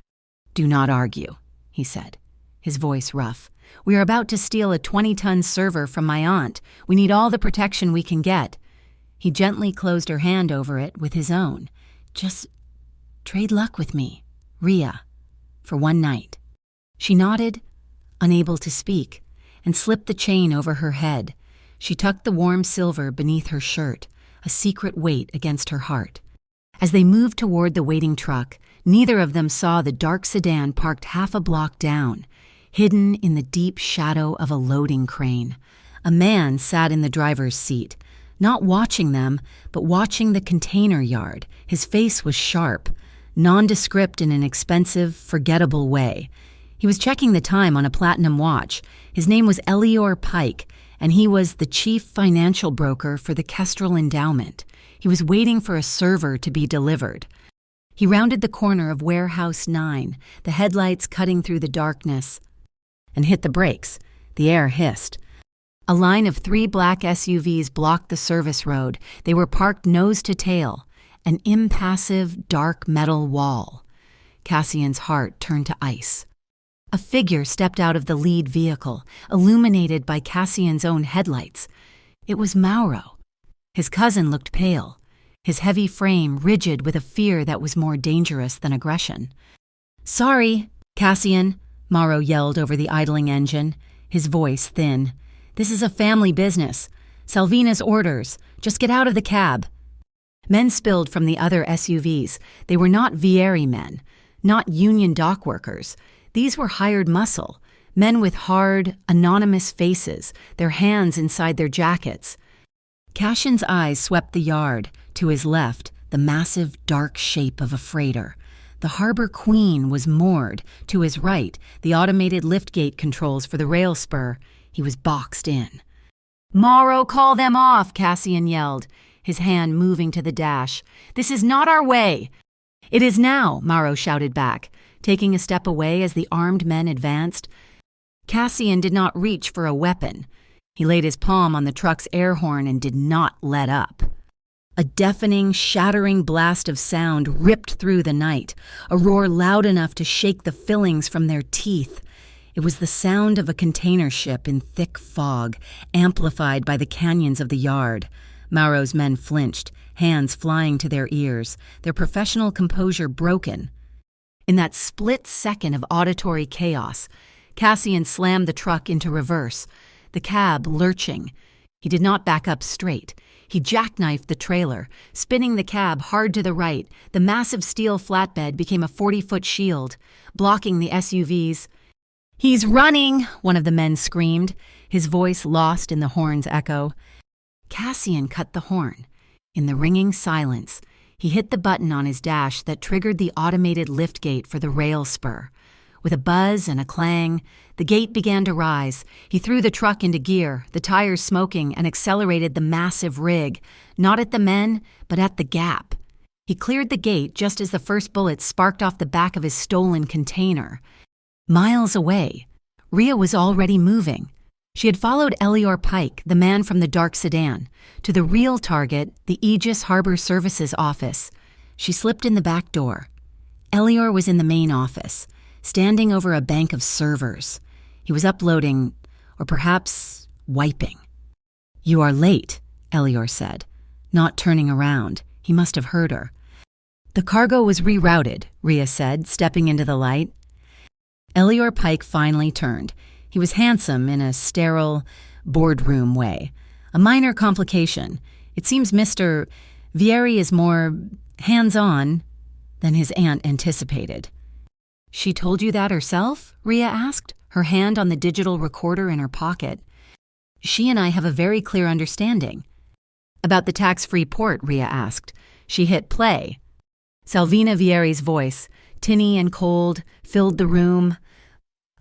"Do not argue," he said, his voice rough. "We are about to steal a 20-ton server from my aunt. We need all the protection we can get." He gently closed her hand over it with his own. "Just trade luck with me, Rhea, for one night." She nodded, unable to speak, and slipped the chain over her head. She tucked the warm silver beneath her shirt, a secret weight against her heart. As they moved toward the waiting truck, neither of them saw the dark sedan parked half a block down, hidden in the deep shadow of a loading crane. A man sat in the driver's seat, not watching them, but watching the container yard. His face was sharp, nondescript in an expensive, forgettable way. He was checking the time on a platinum watch. His name was Elior Pike, and he was the chief financial broker for the Kestrel Endowment. He was waiting for a server to be delivered. He rounded the corner of Warehouse 9, the headlights cutting through the darkness, and hit the brakes. The air hissed. A line of 3 black SUVs blocked the service road. They were parked nose to tail, an impassive, dark metal wall. Cassian's heart turned to ice. A figure stepped out of the lead vehicle, illuminated by Cassian's own headlights. It was Mauro. His cousin looked pale, his heavy frame rigid with a fear that was more dangerous than aggression. "Sorry, Cassian," Mauro yelled over the idling engine, his voice thin. "This is a family business. Salvina's orders. Just get out of the cab." Men spilled from the other SUVs. They were not Vieri men, not union dock workers. These were hired muscle, men with hard, anonymous faces, their hands inside their jackets. Cassian's eyes swept the yard. To his left, the massive, dark shape of a freighter. The Harbor Queen was moored. To his right, the automated liftgate controls for the rail spur. He was boxed in. "Mauro, call them off," Cassian yelled, his hand moving to the dash. "This is not our way." "It is now," Mauro shouted back, taking a step away as the armed men advanced. Cassian did not reach for a weapon. He laid his palm on the truck's air horn and did not let up. A deafening, shattering blast of sound ripped through the night, a roar loud enough to shake the fillings from their teeth. It was the sound of a container ship in thick fog, amplified by the canyons of the yard. Mauro's men flinched, hands flying to their ears, their professional composure broken. In that split second of auditory chaos, Cassian slammed the truck into reverse, the cab lurching. He did not back up straight. He jackknifed the trailer, spinning the cab hard to the right. The massive steel flatbed became a 40-foot shield, blocking the SUVs. "He's running!" one of the men screamed, his voice lost in the horn's echo. Cassian cut the horn. In the ringing silence, he hit the button on his dash that triggered the automated liftgate for the rail spur. With a buzz and a clang, the gate began to rise. He threw the truck into gear, the tires smoking, and accelerated the massive rig, not at the men, but at the gap. He cleared the gate just as the first bullet sparked off the back of his stolen container. Miles away, Rhea was already moving. She had followed Elior Pike, the man from the dark sedan, to the real target, the Aegis Harbor Services office. She slipped in the back door. Elior was in the main office, standing over a bank of servers. He was uploading, or perhaps wiping. "You are late," Elior said, not turning around. He must have heard her. "The cargo was rerouted," Rhea said, stepping into the light. Elior Pike finally turned. He was handsome in a sterile, boardroom way. A minor complication. It seems Mr. Vieri is more hands-on than his aunt anticipated. "She told you that herself?" Rhea asked, her hand on the digital recorder in her pocket. "She and I have a very clear understanding." About the tax-free port, Ria asked. She hit play. Salvina Vieri's voice, tinny and cold, filled the room.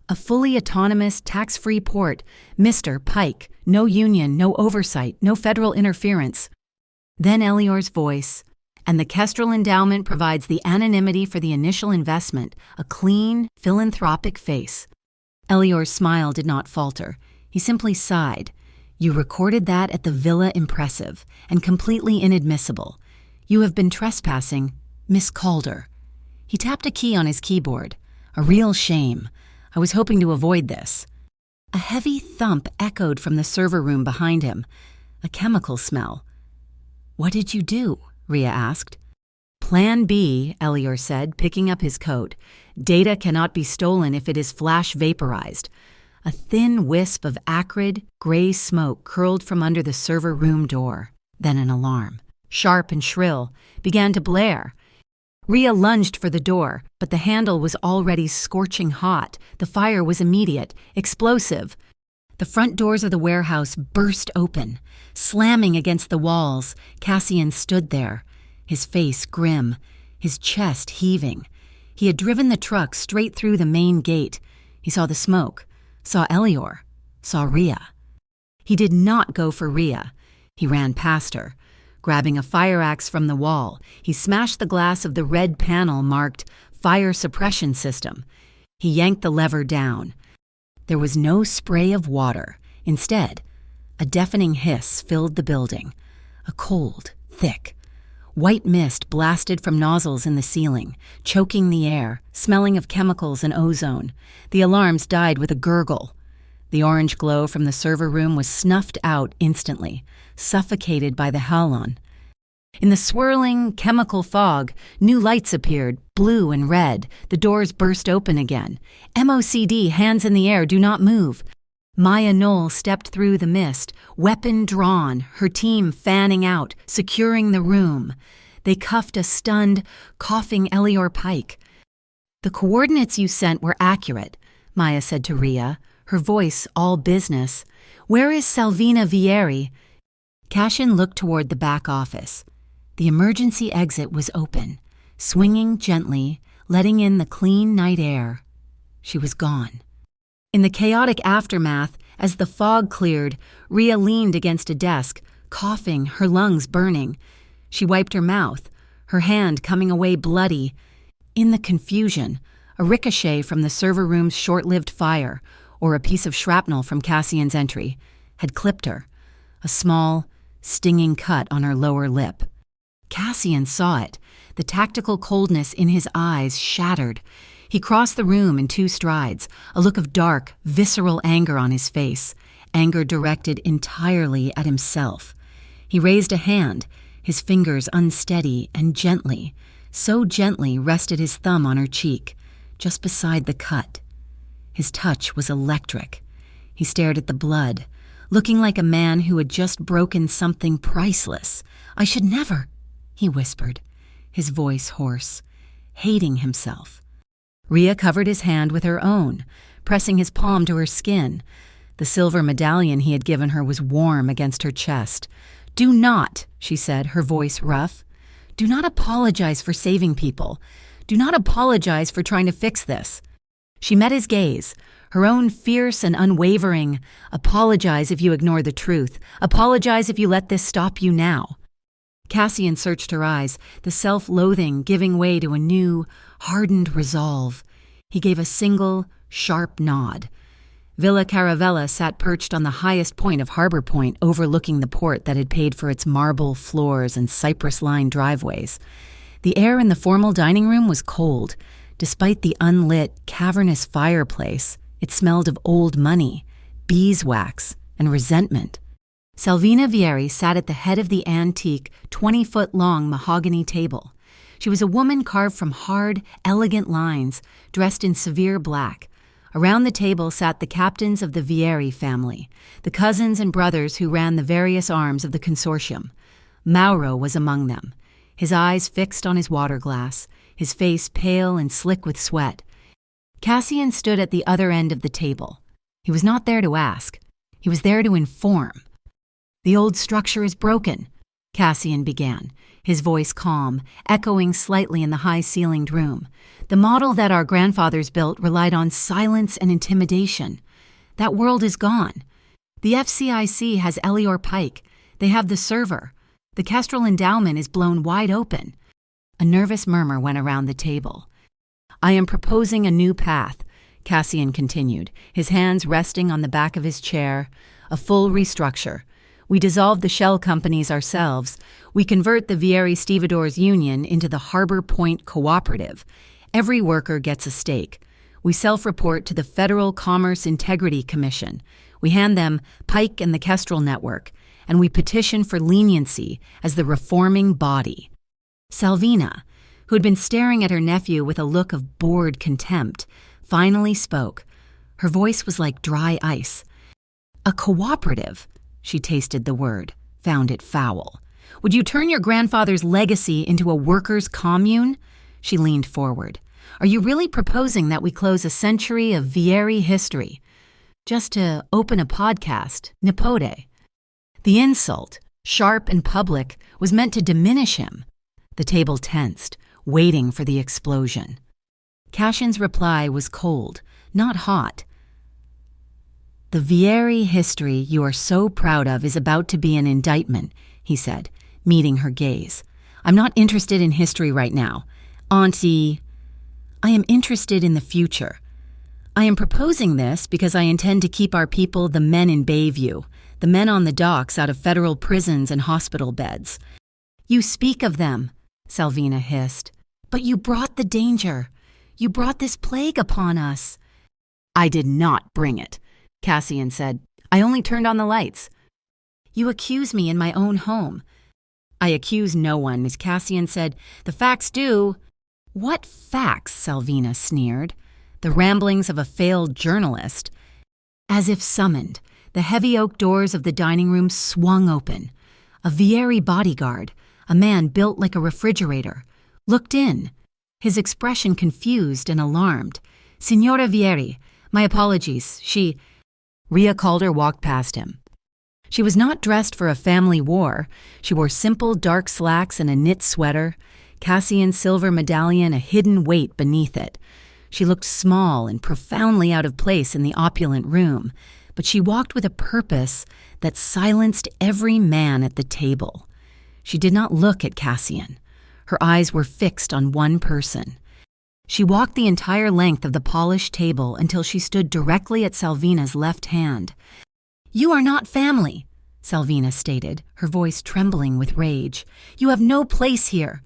A fully autonomous, tax-free port. Mr. Pike. No union, no oversight, no federal interference. Then Elior's voice. And the Kestrel Endowment provides the anonymity for the initial investment, a clean, philanthropic face. Elior's smile did not falter. He simply sighed. You recorded that at the Villa Impressive, and completely inadmissible. You have been trespassing, Miss Calder. He tapped a key on his keyboard. A real shame. I was hoping to avoid this. A heavy thump echoed from the server room behind him. A chemical smell. What did you do? Ria asked. Plan B, Elior said, picking up his coat. Data cannot be stolen if it is flash vaporized. A thin wisp of acrid, gray smoke curled from under the server room door. Then an alarm, sharp and shrill, began to blare. Ria lunged for the door, but the handle was already scorching hot. The fire was immediate, explosive. The front doors of the warehouse burst open. Slamming against the walls, Cassian stood there, his face grim, his chest heaving. He had driven the truck straight through the main gate. He saw the smoke, saw Elior, saw Ria. He did not go for Ria. He ran past her. Grabbing a fire axe from the wall, he smashed the glass of the red panel marked Fire Suppression System. He yanked the lever down. There was no spray of water. Instead, a deafening hiss filled the building. A cold, thick, white mist blasted from nozzles in the ceiling, choking the air, smelling of chemicals and ozone. The alarms died with a gurgle. The orange glow from the server room was snuffed out instantly, suffocated by the halon. In the swirling, chemical fog, new lights appeared, blue and red. The doors burst open again. MOCD, hands in the air, do not move. Maya Knoll stepped through the mist, weapon drawn, her team fanning out, securing the room. They cuffed a stunned, coughing Elior Pike. The coordinates you sent were accurate, Maya said to Ria, her voice all business. Where is Salvina Vieri? Cassian looked toward the back office. The emergency exit was open, swinging gently, letting in the clean night air. She was gone. In the chaotic aftermath, as the fog cleared, Ria leaned against a desk, coughing, her lungs burning. She wiped her mouth, her hand coming away bloody. In the confusion, a ricochet from the server room's short-lived fire, or a piece of shrapnel from Cassian's entry, had clipped her, a small, stinging cut on her lower lip. Cassian saw it, the tactical coldness in his eyes shattered. He crossed the room in 2 strides, a look of dark, visceral anger on his face, anger directed entirely at himself. He raised a hand, his fingers unsteady and gently, so gently rested his thumb on her cheek, just beside the cut. His touch was electric. He stared at the blood, looking like a man who had just broken something priceless. I should never, he whispered, his voice hoarse, hating himself. Ria covered his hand with her own, pressing his palm to her skin. The silver medallion he had given her was warm against her chest. Do not, she said, her voice rough. Do not apologize for saving people. Do not apologize for trying to fix this. She met his gaze, her own fierce and unwavering. Apologize if you ignore the truth. Apologize if you let this stop you now. Cassian searched her eyes, the self-loathing giving way to a new, hardened resolve. He gave a single, sharp nod. Villa Caravella sat perched on the highest point of Harbor Point, overlooking the port that had paid for its marble floors and cypress-lined driveways. The air in the formal dining room was cold. Despite the unlit, cavernous fireplace, it smelled of old money, beeswax, and resentment. Salvina Vieri sat at the head of the antique, 20-foot-long mahogany table. She was a woman carved from hard, elegant lines, dressed in severe black. Around the table sat the captains of the Vieri family, the cousins and brothers who ran the various arms of the consortium. Mauro was among them, his eyes fixed on his water glass, his face pale and slick with sweat. Cassian stood at the other end of the table. He was not there to ask. He was there to inform. The old structure is broken, Cassian began, his voice calm, echoing slightly in the high-ceilinged room. The model that our grandfathers built relied on silence and intimidation. That world is gone. The FCIC has Elior Pike. They have the server. The Kestrel endowment is blown wide open. A nervous murmur went around the table. I am proposing a new path, Cassian continued, his hands resting on the back of his chair. A full restructure. We dissolve the shell companies ourselves. We convert the Vieri Stevedores Union into the Harbor Point Cooperative. Every worker gets a stake. We self-report to the Federal Commerce Integrity Commission. We hand them Pike and the Kestrel Network, and we petition for leniency as the reforming body. Salvina, who had been staring at her nephew with a look of bored contempt, finally spoke. Her voice was like dry ice. A cooperative. She tasted the word, found it foul. Would you turn your grandfather's legacy into a workers' commune? She leaned forward. Are you really proposing that we close a century of Vieri history? Just to open a podcast, nipote. The insult, sharp and public, was meant to diminish him. The table tensed, waiting for the explosion. Cassian's reply was cold, not hot. The Vieri history you are so proud of is about to be an indictment, he said, meeting her gaze. I'm not interested in history right now. Auntie, I am interested in the future. I am proposing this because I intend to keep our people the men in Bayview, the men on the docks out of federal prisons and hospital beds. You speak of them, Salvina hissed, but you brought the danger. You brought this plague upon us. I did not bring it, Cassian said. I only turned on the lights. You accuse me in my own home. I accuse no one, as Cassian said. The facts do. What facts? Salvina sneered. The ramblings of a failed journalist. As if summoned, the heavy oak doors of the dining room swung open. A Vieri bodyguard, a man built like a refrigerator, looked in, his expression confused and alarmed. Signora Vieri, my apologies, Ria Calder walked past him. She was not dressed for a family war. She wore simple dark slacks and a knit sweater, Cassian's silver medallion a hidden weight beneath it. She looked small and profoundly out of place in the opulent room, but she walked with a purpose that silenced every man at the table. She did not look at Cassian. Her eyes were fixed on one person. She walked the entire length of the polished table until she stood directly at Salvina's left hand. You are not family, Salvina stated, her voice trembling with rage. You have no place here.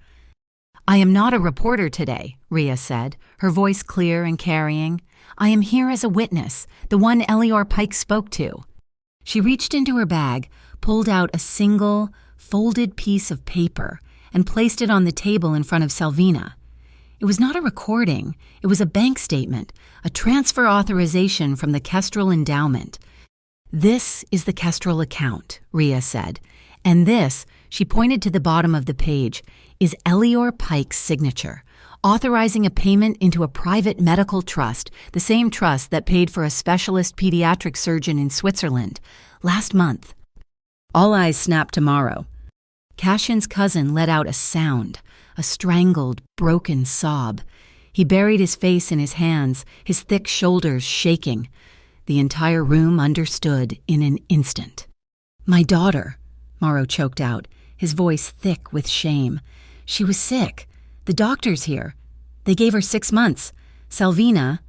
I am not a reporter today, Ria said, her voice clear and carrying. I am here as a witness, the one Elior Pike spoke to. She reached into her bag, pulled out a single, folded piece of paper, and placed it on the table in front of Salvina. It was not a recording, it was a bank statement, a transfer authorization from the Kestrel endowment. This is the Kestrel account, Ria said, and this, she pointed to the bottom of the page, is Elior Pike's signature, authorizing a payment into a private medical trust, the same trust that paid for a specialist pediatric surgeon in Switzerland, last month. All eyes snapped to Morrow. Cassian's cousin let out a sound, a strangled, broken sob. He buried his face in his hands, his thick shoulders shaking. The entire room understood in an instant. My daughter, Morrow choked out, his voice thick with shame. She was sick. The doctor's here. They gave her 6 months. Aunt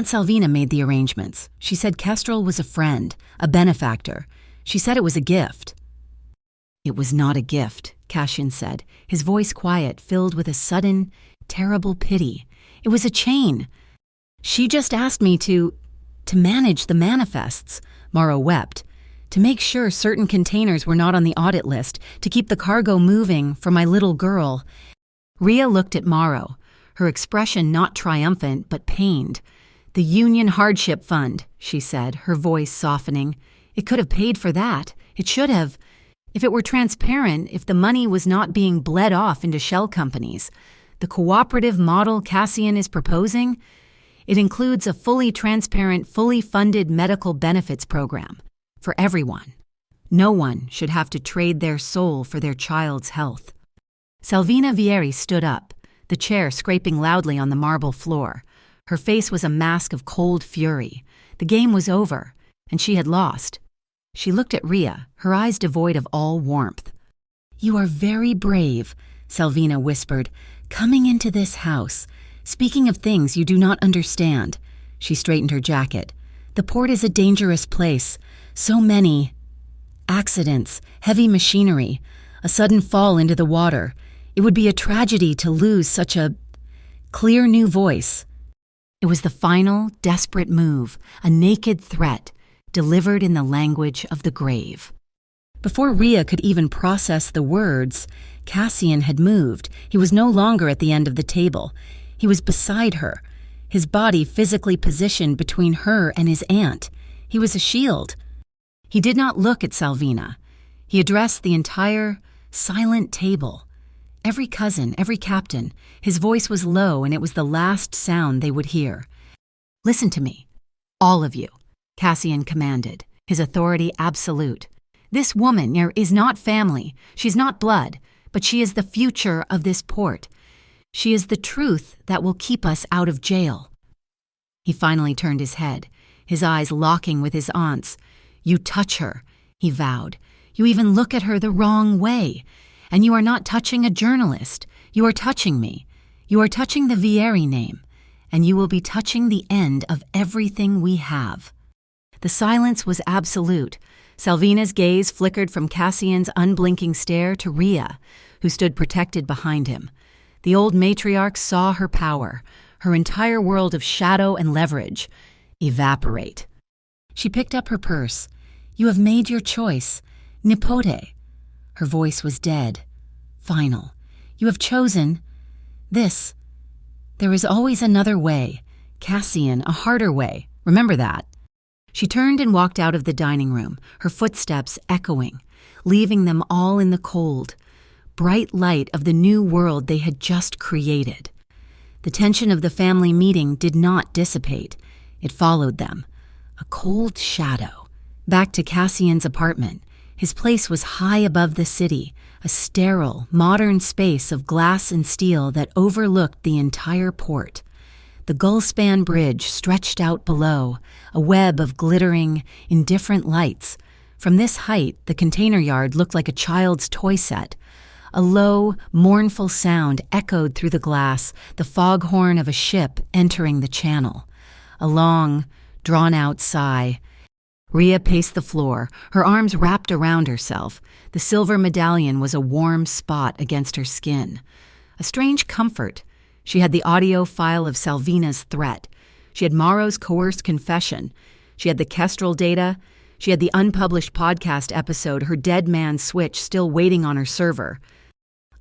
Salvina made the arrangements. She said Kestrel was a friend, a benefactor. She said it was a gift. It was not a gift, Cassian said, his voice quiet, filled with a sudden, terrible pity. It was a chain. She just asked me to manage the manifests, Morrow wept, to make sure certain containers were not on the audit list, to keep the cargo moving for my little girl. Ria looked at Morrow, her expression not triumphant but pained. The Union Hardship Fund, she said, her voice softening. It could have paid for that. It should have. If it were transparent, if the money was not being bled off into shell companies. The cooperative model Cassian is proposing, it includes a fully transparent, fully funded medical benefits program for everyone. No one should have to trade their soul for their child's health. Salvina Vieri stood up, the chair scraping loudly on the marble floor. Her face was a mask of cold fury. The game was over, and she had lost. She looked at Ria, her eyes devoid of all warmth. "You are very brave," Salvina whispered, "coming into this house, speaking of things you do not understand." She straightened her jacket. "The port is a dangerous place. So many accidents, heavy machinery, a sudden fall into the water. It would be a tragedy to lose such a clear new voice." It was the final, desperate move, a naked threat, delivered in the language of the grave. Before Ria could even process the words, Cassian had moved. He was no longer at the end of the table. He was beside her, his body physically positioned between her and his aunt. He was a shield. He did not look at Salvina. He addressed the entire, silent table. Every cousin, every captain. His voice was low, and it was the last sound they would hear. "Listen to me, all of you," Cassian commanded, his authority absolute. "This woman is not family. She's not blood, but she is the future of this port. She is the truth that will keep us out of jail." He finally turned his head, his eyes locking with his aunt's. "You touch her," he vowed. "You even look at her the wrong way. And you are not touching a journalist. You are touching me. You are touching the Vieri name. And you will be touching the end of everything we have." The silence was absolute. Salvina's gaze flickered from Cassian's unblinking stare to Ria, who stood protected behind him. The old matriarch saw her power, her entire world of shadow and leverage, evaporate. She picked up her purse. "You have made your choice. Nipote." Her voice was dead, final. "You have chosen this. There is always another way. Cassian, a harder way. Remember that." She turned and walked out of the dining room, her footsteps echoing, leaving them all in the cold, bright light of the new world they had just created. The tension of the family meeting did not dissipate. It followed them, a cold shadow. Back to Cassian's apartment. His place was high above the city, a sterile, modern space of glass and steel that overlooked the entire port. The gull-span bridge stretched out below, a web of glittering, indifferent lights. From this height, the container yard looked like a child's toy set. A low, mournful sound echoed through the glass, the foghorn of a ship entering the channel. A long, drawn-out sigh. Ria paced the floor, her arms wrapped around herself. The silver medallion was a warm spot against her skin. A strange comfort. She had the audio file of Salvina's threat. She had Maro's coerced confession. She had the Kestrel data. She had the unpublished podcast episode, her dead man switch still waiting on her server.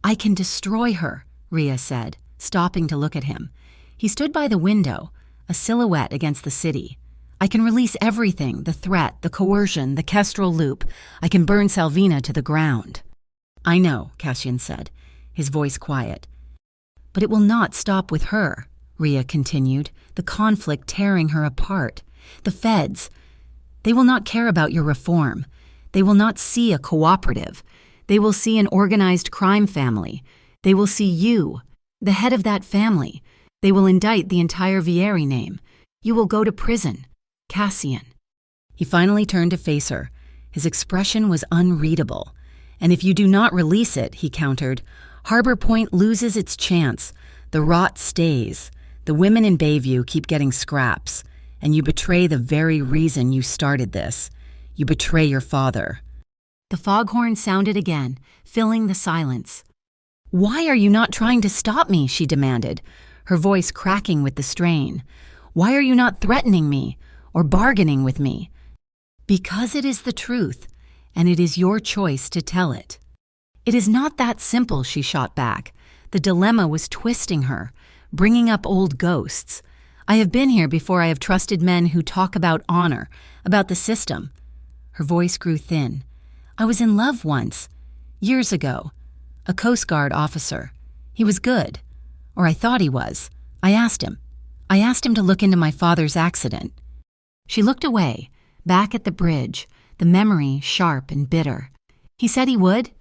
"I can destroy her," Ria said, stopping to look at him. He stood by the window, a silhouette against the city. "I can release everything, the threat, the coercion, the Kestrel loop. I can burn Salvina to the ground." "I know," Cassian said, his voice quiet. "But it will not stop with her," Ria continued, the conflict tearing her apart. "The feds, they will not care about your reform. They will not see a cooperative. They will see an organized crime family. They will see you, the head of that family. They will indict the entire Vieri name. You will go to prison. Cassian." He finally turned to face her. His expression was unreadable. "And if you do not release it," he countered, "Harbor Point loses its chance. The rot stays. The women in Bayview keep getting scraps. And you betray the very reason you started this. You betray your father." The foghorn sounded again, filling the silence. "Why are you not trying to stop me?" she demanded, her voice cracking with the strain. "Why are you not threatening me or bargaining with me?" "Because it is the truth, and it is your choice to tell it." "It is not that simple," she shot back. The dilemma was twisting her, bringing up old ghosts. "I have been here before. I have trusted men who talk about honor, about the system." Her voice grew thin. "I was in love once, years ago. A Coast Guard officer. He was good, or I thought he was. I asked him to look into my father's accident." She looked away, back at the bridge, the memory sharp and bitter. He said he would.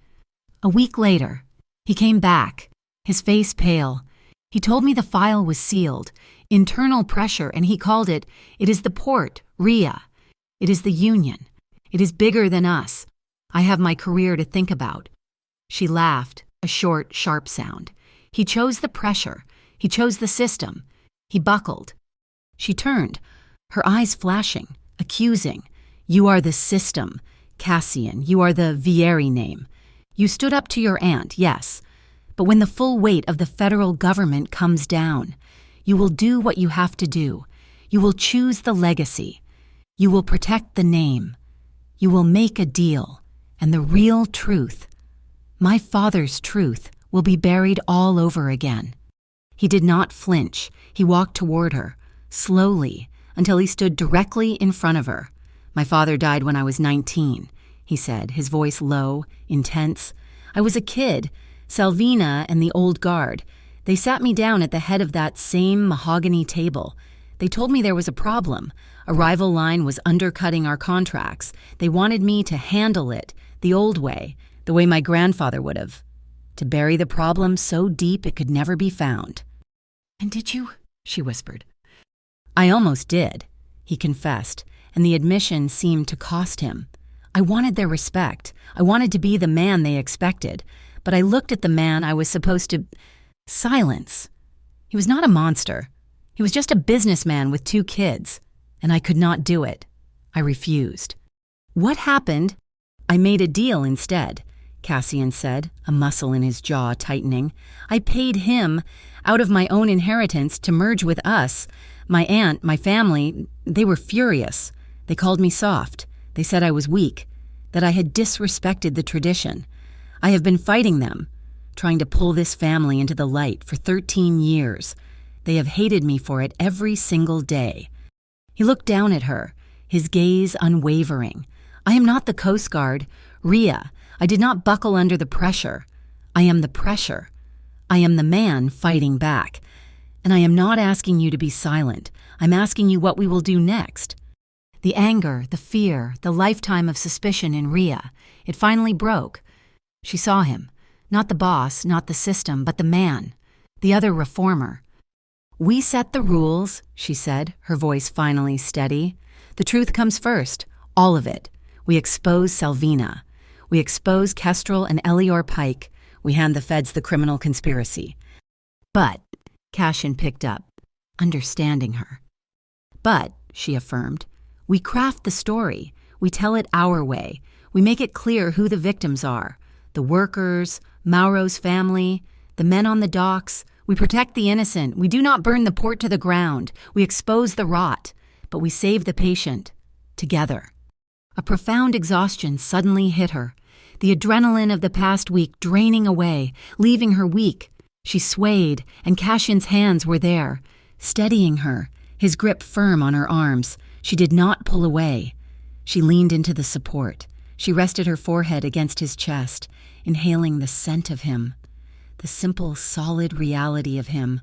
A week later, he came back, his face pale. He told me the file was sealed, internal pressure, and he called it is the port, RIA. It is the union. It is bigger than us. I have my career to think about. She laughed, a short, sharp sound. He chose the pressure. He chose the system. He buckled. She turned, her eyes flashing, accusing. You are the system, Cassian. You are the Vieri name. You stood up to your aunt, yes. But when the full weight of the federal government comes down, you will do what you have to do. You will choose the legacy. You will protect the name. You will make a deal. And the real truth, my father's truth, will be buried all over again. He did not flinch. He walked toward her, slowly, until he stood directly in front of her. My father died when I was 19, he said, his voice low, intense. I was a kid. Salvina and the old guard. They sat me down at the head of that same mahogany table. They told me there was a problem. A rival line was undercutting our contracts. They wanted me to handle it the old way, the way my grandfather would have. To bury the problem so deep it could never be found. And did you? She whispered. I almost did, he confessed, and the admission seemed to cost him. I wanted their respect. I wanted to be the man they expected. But I looked at the man I was supposed to silence. He was not a monster. He was just a businessman with 2 kids, and I could not do it. I refused. What happened? I made a deal instead, Cassian said, a muscle in his jaw tightening. I paid him out of my own inheritance to merge with us. My aunt, my family, they were furious. They called me soft. They said I was weak, that I had disrespected the tradition. I have been fighting them, trying to pull this family into the light for 13 years. They have hated me for it every single day. He looked down at her, his gaze unwavering. I am not the Coast Guard, Ria. I did not buckle under the pressure. I am the pressure. I am the man fighting back. And I am not asking you to be silent. I'm asking you what we will do next. The anger, the fear, the lifetime of suspicion in Ria, it finally broke. She saw him, not the boss, not the system, but the man, the other reformer. We set the rules, she said, her voice finally steady. The truth comes first, all of it. We expose Salvina. We expose Kestrel and Elior Pike. We hand the feds the criminal conspiracy. But, Cassian picked up, understanding her. But, she affirmed, we craft the story. We tell it our way. We make it clear who the victims are. The workers, Mauro's family, the men on the docks. We protect the innocent. We do not burn the port to the ground. We expose the rot. But we save the patient. Together. A profound exhaustion suddenly hit her. The adrenaline of the past week draining away, leaving her weak. She swayed, and Cassian's hands were there, steadying her, his grip firm on her arms. She did not pull away. She leaned into the support. She rested her forehead against his chest, inhaling the scent of him, the simple, solid reality of him.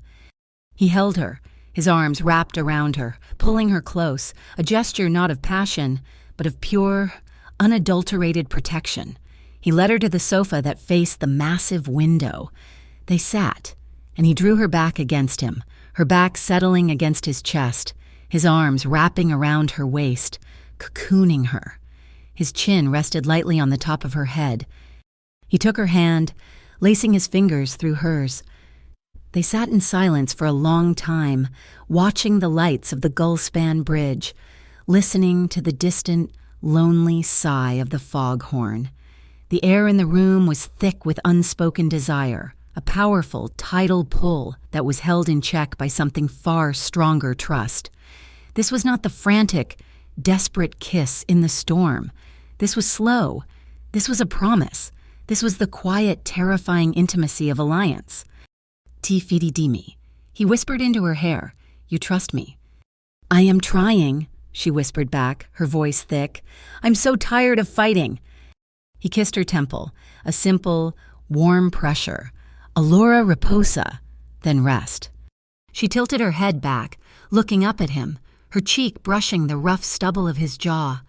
He held her, his arms wrapped around her, pulling her close, a gesture not of passion, but of pure, unadulterated protection. He led her to the sofa that faced the massive window. They sat, and he drew her back against him, her back settling against his chest, his arms wrapping around her waist, cocooning her. His chin rested lightly on the top of her head. He took her hand, lacing his fingers through hers. They sat in silence for a long time, watching the lights of the Gullspan Bridge, listening to the distant, lonely sigh of the foghorn. The air in the room was thick with unspoken desire, a powerful, tidal pull that was held in check by something far stronger trust. This was not the frantic, desperate kiss in the storm. This was slow. This was a promise. This was the quiet, terrifying intimacy of alliance. Ti fidi di mi. He whispered into her hair. You trust me. I am trying, she whispered back, her voice thick. I'm so tired of fighting. He kissed her temple, a simple, warm pressure. Allura riposa, then rest. She tilted her head back, looking up at him, her cheek brushing the rough stubble of his jaw.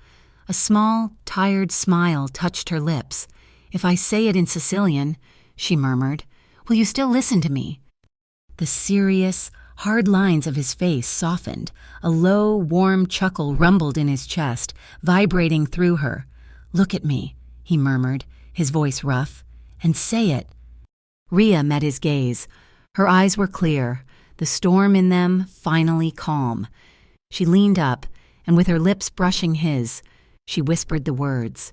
A small, tired smile touched her lips. "If I say it in Sicilian," she murmured, "will you still listen to me?" The serious, hard lines of his face softened. A low, warm chuckle rumbled in his chest, vibrating through her. "Look at me," he murmured, his voice rough, "and say it." Ria met his gaze. Her eyes were clear, the storm in them finally calm. She leaned up, and with her lips brushing his, she whispered the words,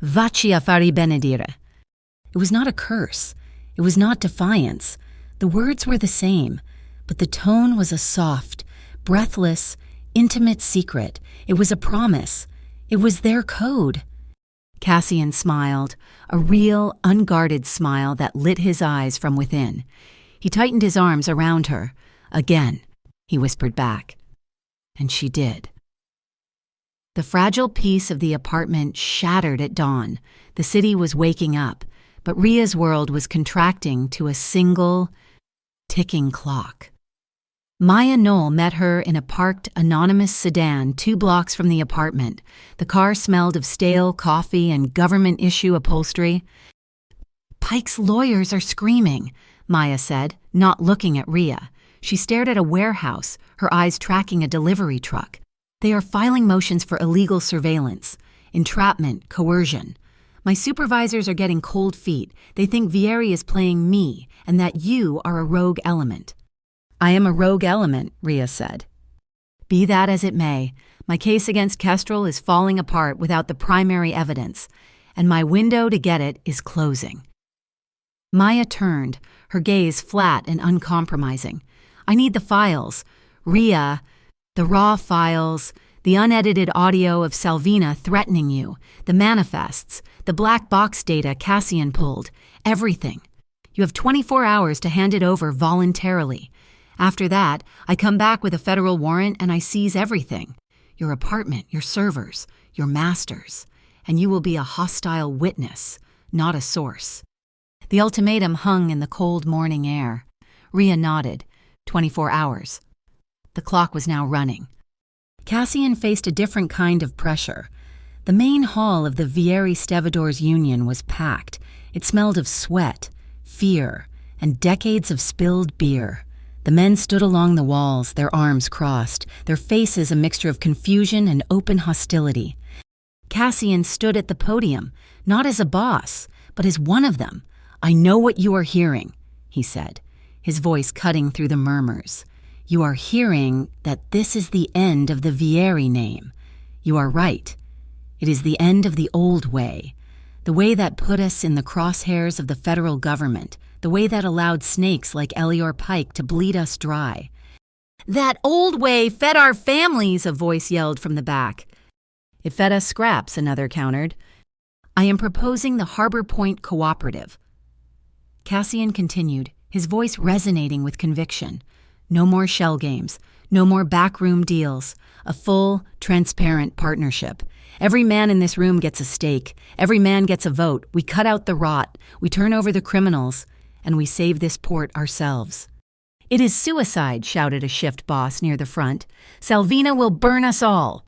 "Vacci a fare benedire." It was not a curse. It was not defiance. The words were the same, but the tone was a soft, breathless, intimate secret. It was a promise. It was their code. Cassian smiled, a real, unguarded smile that lit his eyes from within. He tightened his arms around her. "Again," he whispered back. And she did. The fragile peace of the apartment shattered at dawn. The city was waking up, but Ria's world was contracting to a single, ticking clock. Maya Knoll met her in a parked, anonymous sedan 2 blocks from the apartment. The car smelled of stale coffee and government-issue upholstery. "Pike's lawyers are screaming," Maya said, not looking at Ria. She stared at a warehouse, her eyes tracking a delivery truck. "They are filing motions for illegal surveillance, entrapment, coercion. My supervisors are getting cold feet. They think Vieri is playing me and that you are a rogue element." "I am a rogue element," Ria said. "Be that as it may, my case against Kestrel is falling apart without the primary evidence, and my window to get it is closing." Maya turned, her gaze flat and uncompromising. "I need the files. Ria, the raw files, the unedited audio of Salvina threatening you, the manifests, the black box data Cassian pulled, everything. You have 24 hours to hand it over voluntarily. After that, I come back with a federal warrant and I seize everything. Your apartment, your servers, your masters. And you will be a hostile witness, not a source." The ultimatum hung in the cold morning air. Ria nodded. 24 hours. The clock was now running. Cassian faced a different kind of pressure. The main hall of the Vieri Stevedores Union was packed. It smelled of sweat, fear, and decades of spilled beer. The men stood along the walls, their arms crossed, their faces a mixture of confusion and open hostility. Cassian stood at the podium, not as a boss, but as one of them. "I know what you are hearing," he said, his voice cutting through the murmurs. "You are hearing that this is the end of the Vieri name. You are right. It is the end of the old way, the way that put us in the crosshairs of the federal government, the way that allowed snakes like Elior Pike to bleed us dry." "That old way fed our families," a voice yelled from the back. "It fed us scraps," another countered. "I am proposing the Harbor Point Cooperative." Cassian continued, his voice resonating with conviction. "No more shell games, no more backroom deals, a full, transparent partnership. Every man in this room gets a stake. Every man gets a vote. We cut out the rot. We turn over the criminals. And we save this port ourselves." "It is suicide," shouted a shift boss near the front. "Salvina will burn us all."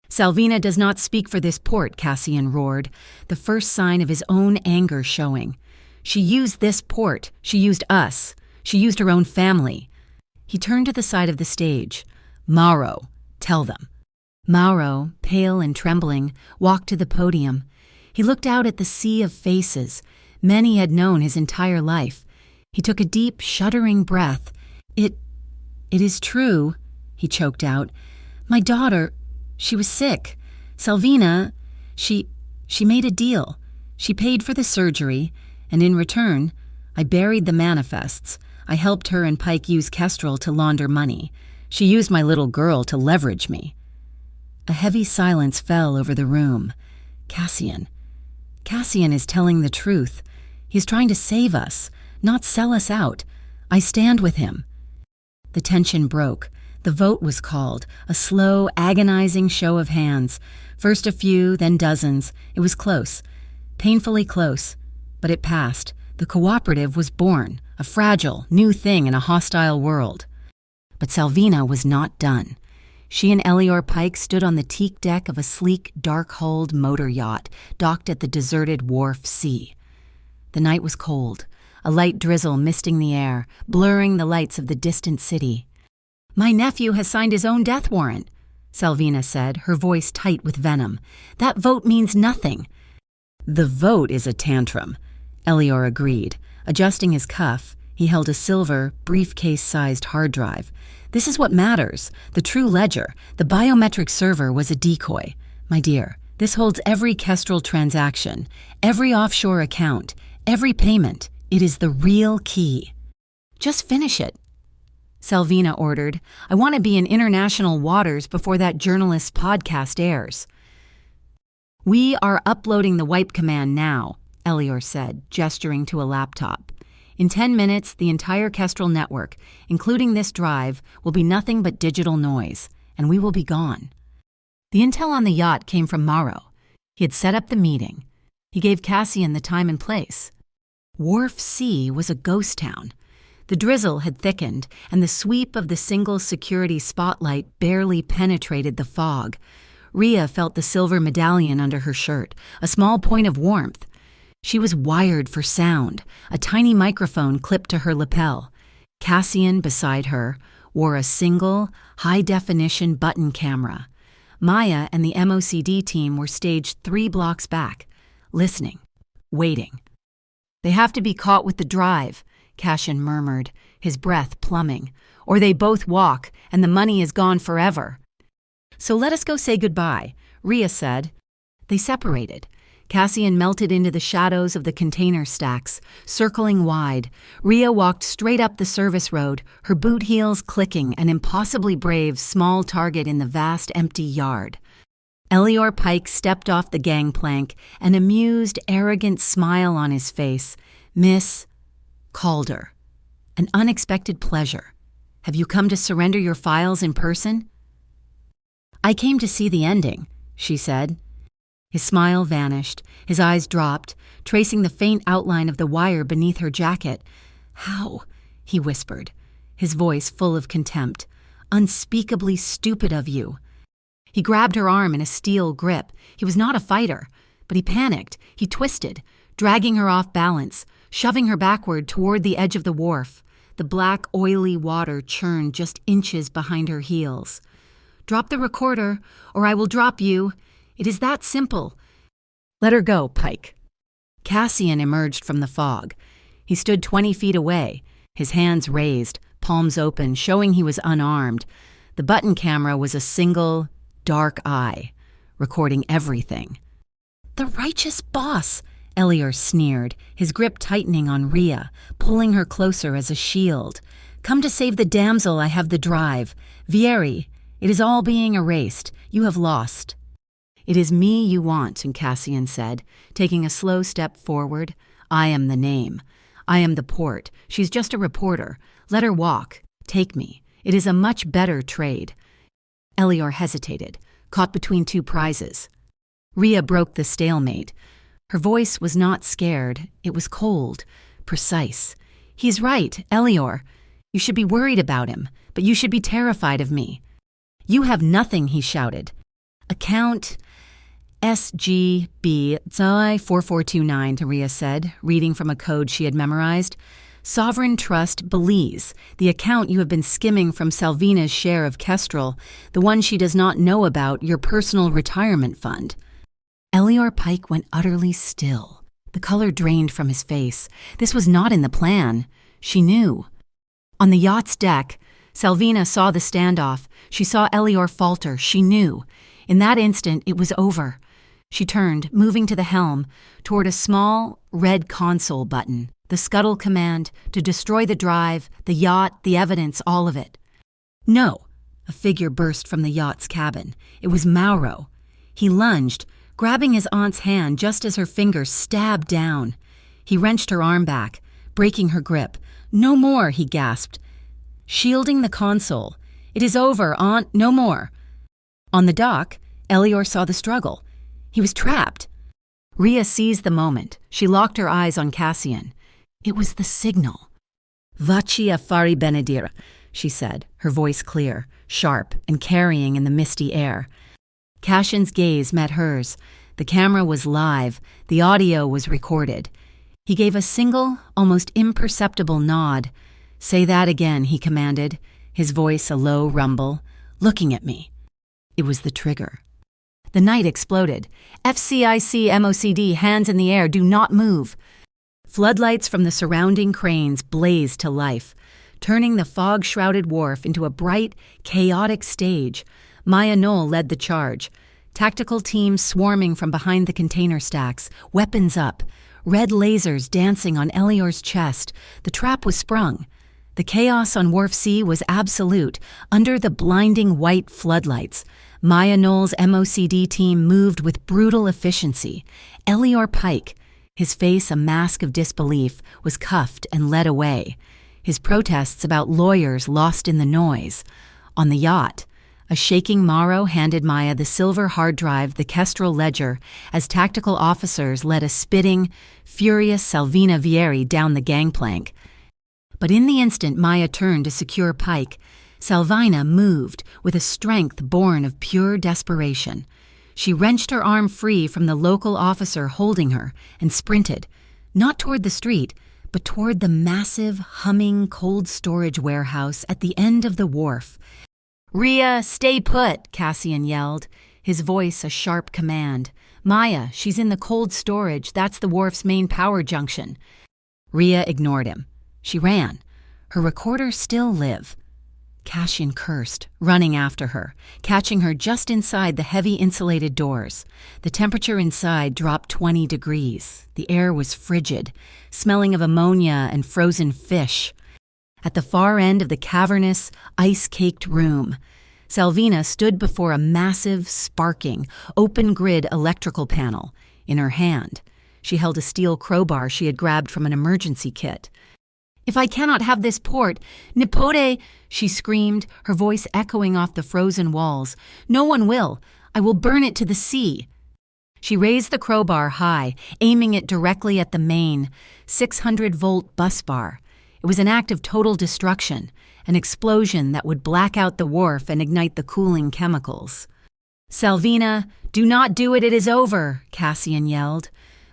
"Salvina does not speak for this port," Cassian roared, the first sign of his own anger showing. "She used this port. She used us. She used her own family." He turned to the side of the stage. "Mauro, tell them." Mauro, pale and trembling, walked to the podium. He looked out at the sea of faces, men he had known his entire life. He took a deep, shuddering breath. It is true," he choked out. "My daughter, she was sick. Salvina, she made a deal. She paid for the surgery, and in return, I buried the manifests. I helped her and Pike use Kestrel to launder money. She used my little girl to leverage me." A heavy silence fell over the room. Cassian is telling the truth. He's trying to save us, not sell us out. I stand with him. The tension broke. The vote was called, a slow, agonizing show of hands. First a few, then dozens. It was close, painfully close, but it passed. The cooperative was born, a fragile, new thing in a hostile world. But Salvina was not done. She and Elior Pike stood on the teak deck of a sleek, dark-hulled motor yacht docked at the deserted wharf C. The night was cold, a light drizzle misting the air, blurring the lights of the distant city. "My nephew has signed his own death warrant," Salvina said, her voice tight with venom. "That vote means nothing." "The vote is a tantrum," Elior agreed. Adjusting his cuff, he held a silver, briefcase-sized hard drive. "This is what matters. The true ledger. The biometric server was a decoy. My dear, this holds every Kestrel transaction, every offshore account, every payment. It is the real key." "Just finish it," Salvina ordered. "I want to be in international waters before that journalist's podcast airs." "We are uploading the wipe command now," Elior said, gesturing to a laptop. "In 10 minutes, the entire Kestrel network, including this drive, will be nothing but digital noise, and we will be gone." The intel on the yacht came from Mauro. He had set up the meeting. He gave Cassian the time and place. Wharf C was a ghost town. The drizzle had thickened, and the sweep of the single security spotlight barely penetrated the fog. Rhea felt the silver medallion under her shirt, a small point of warmth. She was wired for sound, a tiny microphone clipped to her lapel. Cassian, beside her, wore a single, high-definition button camera. Maya and the MOCD team were staged 3 blocks back, listening, waiting. "They have to be caught with the drive," Cassian murmured, his breath plumbing, "or they both walk, and the money is gone forever." "So let us go say goodbye," Rhea said. They separated. Cassian melted into the shadows of the container stacks, circling wide. Rhea walked straight up the service road, her boot heels clicking, an impossibly brave small target in the vast empty yard. Elior Pike stepped off the gangplank, an amused, arrogant smile on his face. "Miss Calder, an unexpected pleasure. Have you come to surrender your files in person?" "I came to see the ending," she said. His smile vanished. His eyes dropped, tracing the faint outline of the wire beneath her jacket. "How?" he whispered, his voice full of contempt. "Unspeakably stupid of you." He grabbed her arm in a steel grip. He was not a fighter, but he panicked. He twisted, dragging her off balance, shoving her backward toward the edge of the wharf. The black, oily water churned just inches behind her heels. "Drop the recorder, or I will drop you. It is that simple." "Let her go, Pike." Cassian emerged from the fog. He stood 20 feet away, his hands raised, palms open, showing he was unarmed. The button camera was a single, dark eye, recording everything. "The righteous boss," Elior sneered, his grip tightening on Rhea, pulling her closer as a shield. "Come to save the damsel, I have the drive. Vieri, it is all being erased. You have lost." "It is me you want," Cassian said, taking a slow step forward. "I am the name. I am the port. She's just a reporter. Let her walk. Take me. It is a much better trade." Elior hesitated, caught between 2 prizes. Rhea broke the stalemate. Her voice was not scared. It was cold, precise. "He's right, Elior. You should be worried about him, but you should be terrified of me." "You have nothing," he shouted. "Account SGB 4429, Rhea said, reading from a code she had memorized. "Sovereign Trust Belize, the account you have been skimming from Salvina's share of Kestrel, the one she does not know about, your personal retirement fund." Elior Pike went utterly still. The color drained from his face. This was not in the plan. She knew. On the yacht's deck, Salvina saw the standoff. She saw Elior falter. She knew. In that instant, it was over. She turned, moving to the helm, toward a small, red console button, the scuttle command, to destroy the drive, the yacht, the evidence, all of it. "No!" A figure burst from the yacht's cabin. It was Mauro. He lunged, grabbing his aunt's hand just as her fingers stabbed down. He wrenched her arm back, breaking her grip. "No more," he gasped, shielding the console. "It is over, Aunt, no more." On the dock, Elior saw the struggle. He was trapped. Rhea seized the moment. She locked her eyes on Cassian. It was the signal. "Vaci affari benedire," she said, her voice clear. sharp and carrying in the misty air. Cashin's gaze met hers. The camera was live, the audio was recorded. He gave a single, almost imperceptible nod. "Say that again," he commanded, his voice a low rumble, looking at me. It was the trigger. The night exploded. "FCIC MOCD, hands in the air, do not move." Floodlights from the surrounding cranes blazed to life, turning the fog-shrouded wharf into a bright, chaotic stage. Maya Knoll led the charge. Tactical teams swarming from behind the container stacks, weapons up, red lasers dancing on Elior's chest. The trap was sprung. The chaos on Wharf C was absolute, under the blinding white floodlights. Maya Knoll's MOCD team moved with brutal efficiency. Elior Pike, his face a mask of disbelief, was cuffed and led away. His protests about lawyers lost in the noise. On the yacht, a shaking Morrow handed Maya the silver hard drive, the Kestrel ledger, as tactical officers led a spitting, furious Salvina Vieri down the gangplank. But in the instant Maya turned to secure Pike, Salvina moved with a strength born of pure desperation. She wrenched her arm free from the local officer holding her and sprinted, not toward the street, but toward the massive, humming cold storage warehouse at the end of the wharf. "Rhea, stay put," Cassian yelled, his voice a sharp command. "Maya, she's in the cold storage. That's the wharf's main power junction." Rhea ignored him. She ran. Her recorder still live. Cassian cursed, running after her, catching her just inside the heavy insulated doors. The temperature inside dropped 20 degrees. The air was frigid, smelling of ammonia and frozen fish. At the far end of the cavernous, ice-caked room, Salvina stood before a massive, sparking, open-grid electrical panel. In her hand, she held a steel crowbar she had grabbed from an emergency kit. "If I cannot have this port, Nipote," she screamed, her voice echoing off the frozen walls. "No one will. I will burn it to the sea." She raised the crowbar high, aiming it directly at the main, 600-volt bus bar. It was an act of total destruction, an explosion that would black out the wharf and ignite the cooling chemicals. "Salvina, do not do it, it is over," Cassian yelled.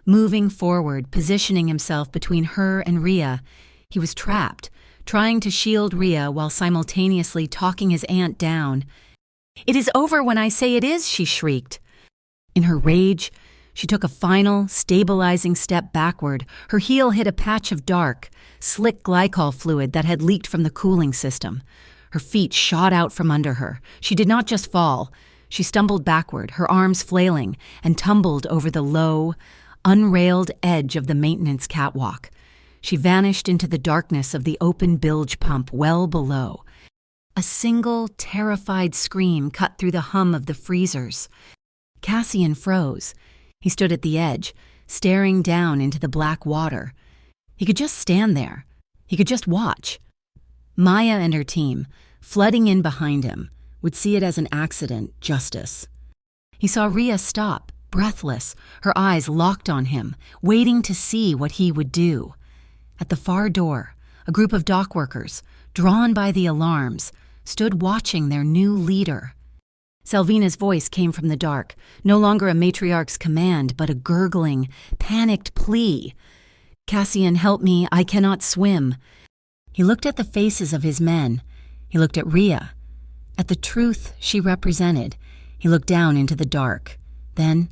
Moving forward, positioning himself between her and Rhea, he was trapped, trying to shield Rhea while simultaneously talking his aunt down. "It is over when I say it is," she shrieked. In her rage, she took a final, stabilizing step backward. Her heel hit a patch of dark, slick glycol fluid that had leaked from the cooling system. Her feet shot out from under her. She did not just fall. She stumbled backward, her arms flailing, and tumbled over the low, unrailed edge of the maintenance catwalk. She vanished into the darkness of the open bilge pump well below. A single, terrified scream cut through the hum of the freezers. Cassian froze. He stood at the edge, staring down into the black water. He could just stand there. He could just watch. Maya and her team, flooding in behind him, would see it as an accident, justice. He saw Rhea stop, breathless, her eyes locked on him, waiting to see what he would do. At the far door, a group of dock workers, drawn by the alarms, stood watching their new leader. Salvina's voice came from the dark, no longer a matriarch's command, but a gurgling, panicked plea. "Cassian, help me, I cannot swim." He looked at the faces of his men. He looked at Rhea, at the truth she represented. He looked down into the dark. Then,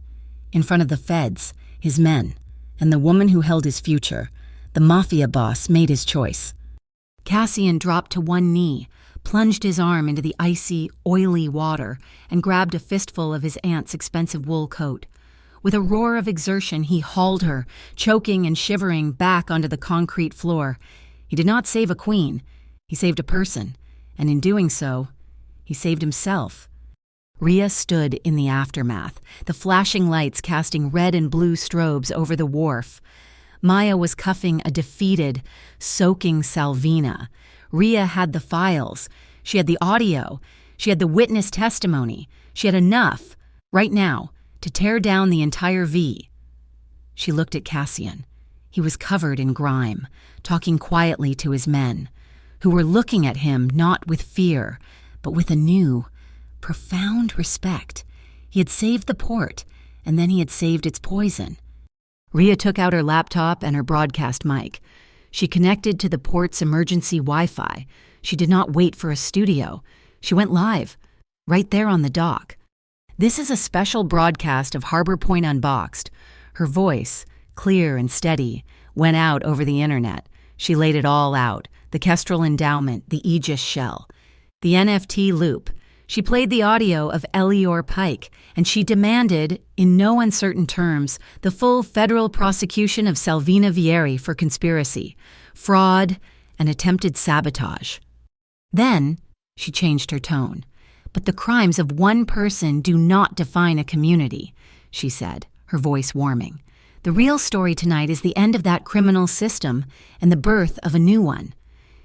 in front of the feds, his men, and the woman who held his future, the Mafia boss made his choice. Cassian dropped to one knee, plunged his arm into the icy, oily water, and grabbed a fistful of his aunt's expensive wool coat. With a roar of exertion, he hauled her, choking and shivering, back onto the concrete floor. He did not save a queen. He saved a person, and in doing so, he saved himself. Rhea stood in the aftermath, the flashing lights casting red and blue strobes over the wharf. Maya was cuffing a defeated, soaking Salvina. Rhea had the files. She had the audio. She had the witness testimony. She had enough, right now, to tear down the entire V. She looked at Cassian. He was covered in grime, talking quietly to his men, who were looking at him not with fear, but with a new, profound respect. He had saved the port, and then he had saved its poison. Ria took out her laptop and her broadcast mic. She connected to the port's emergency Wi-Fi. She did not wait for a studio. She went live, right there on the dock. This is a special broadcast of Harbor Point Unboxed. Her voice, clear and steady, went out over the internet. She laid it all out: the Kestrel Endowment, the Aegis Shell, the NFT loop. She played the audio of Elior Pike, and she demanded, in no uncertain terms, the full federal prosecution of Salvina Vieri for conspiracy, fraud, and attempted sabotage. Then, she changed her tone. "But the crimes of one person do not define a community," she said, her voice warming. "The real story tonight is the end of that criminal system and the birth of a new one."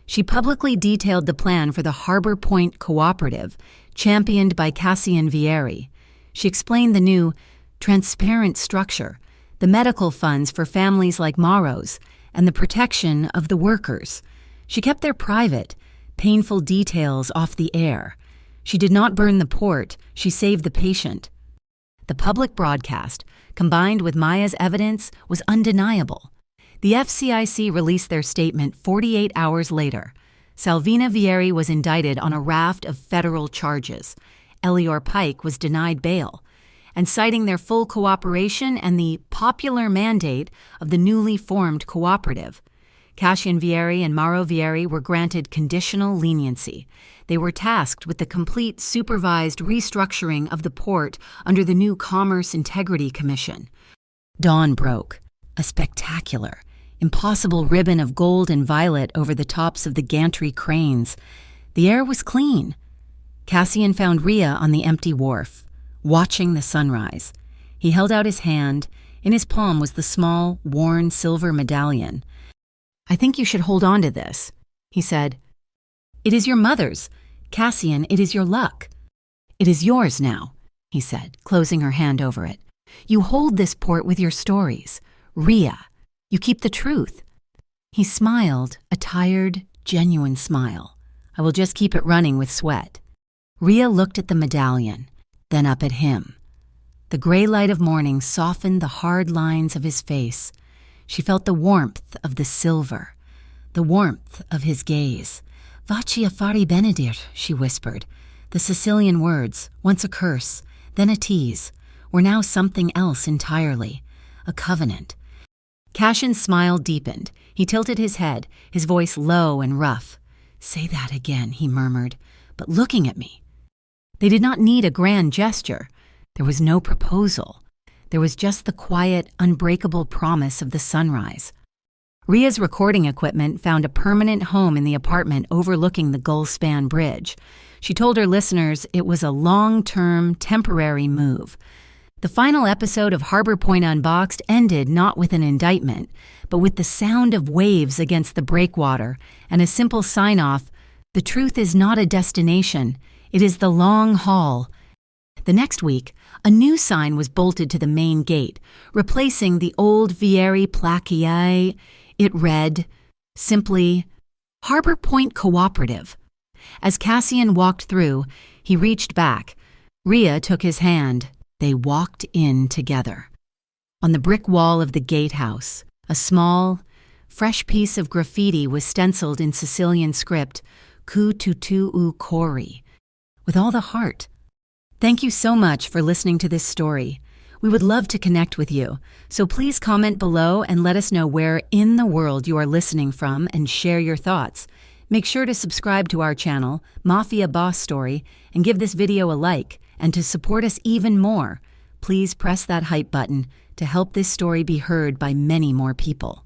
She publicly detailed the plan for the Harbor Point Cooperative, championed by Cassian Vieri. She explained the new, transparent structure, the medical funds for families like Maro's, and the protection of the workers. She kept their private, painful details off the air. She did not burn the port, she saved the patient. The public broadcast, combined with Maya's evidence, was undeniable. The FCIC released their statement 48 hours later. Salvina Vieri was indicted on a raft of federal charges. Elior Pike was denied bail. And citing their full cooperation and the popular mandate of the newly formed cooperative, Cassian Vieri and Mauro Vieri were granted conditional leniency. They were tasked with the complete supervised restructuring of the port under the new Commerce Integrity Commission. Dawn broke, a spectacular, impossible ribbon of gold and violet over the tops of the gantry cranes. The air was clean. Cassian found Ria on the empty wharf, watching the sunrise. He held out his hand. In his palm was the small, worn silver medallion. "I think you should hold on to this," he said. "It is your mother's. Cassian, it is your luck." "It is yours now," he said, closing her hand over it. "You hold this port with your stories. Ria, you keep the truth." He smiled, a tired, genuine smile. "I will just keep it running with sweat." Ria looked at the medallion, then up at him. The gray light of morning softened the hard lines of his face. She felt the warmth of the silver, the warmth of his gaze. "Vaci affari benedir," she whispered. The Sicilian words, once a curse, then a tease, were now something else entirely, a covenant. Cassian's smile deepened. He tilted his head, his voice low and rough. "Say that again," he murmured, "but looking at me." They did not need a grand gesture. There was no proposal. There was just the quiet, unbreakable promise of the sunrise. Ria's recording equipment found a permanent home in the apartment overlooking the Gullspan Bridge. She told her listeners it was a long-term, temporary move. The final episode of Harbor Point Unboxed ended not with an indictment, but with the sound of waves against the breakwater and a simple sign-off: "The truth is not a destination, it is the long haul." The next week, a new sign was bolted to the main gate, replacing the old Vieri Placiae. It read, simply, "Harbor Point Cooperative." As Cassian walked through, he reached back. Ria took his hand. They walked in together. On the brick wall of the gatehouse, a small, fresh piece of graffiti was stenciled in Sicilian script, "Ku tutu u cori," with all the heart. Thank you so much for listening to this story. We would love to connect with you, so please comment below and let us know where in the world you are listening from and share your thoughts. Make sure to subscribe to our channel, Mafia Boss Story, and give this video a like. And to support us even more, please press that hype button to help this story be heard by many more people.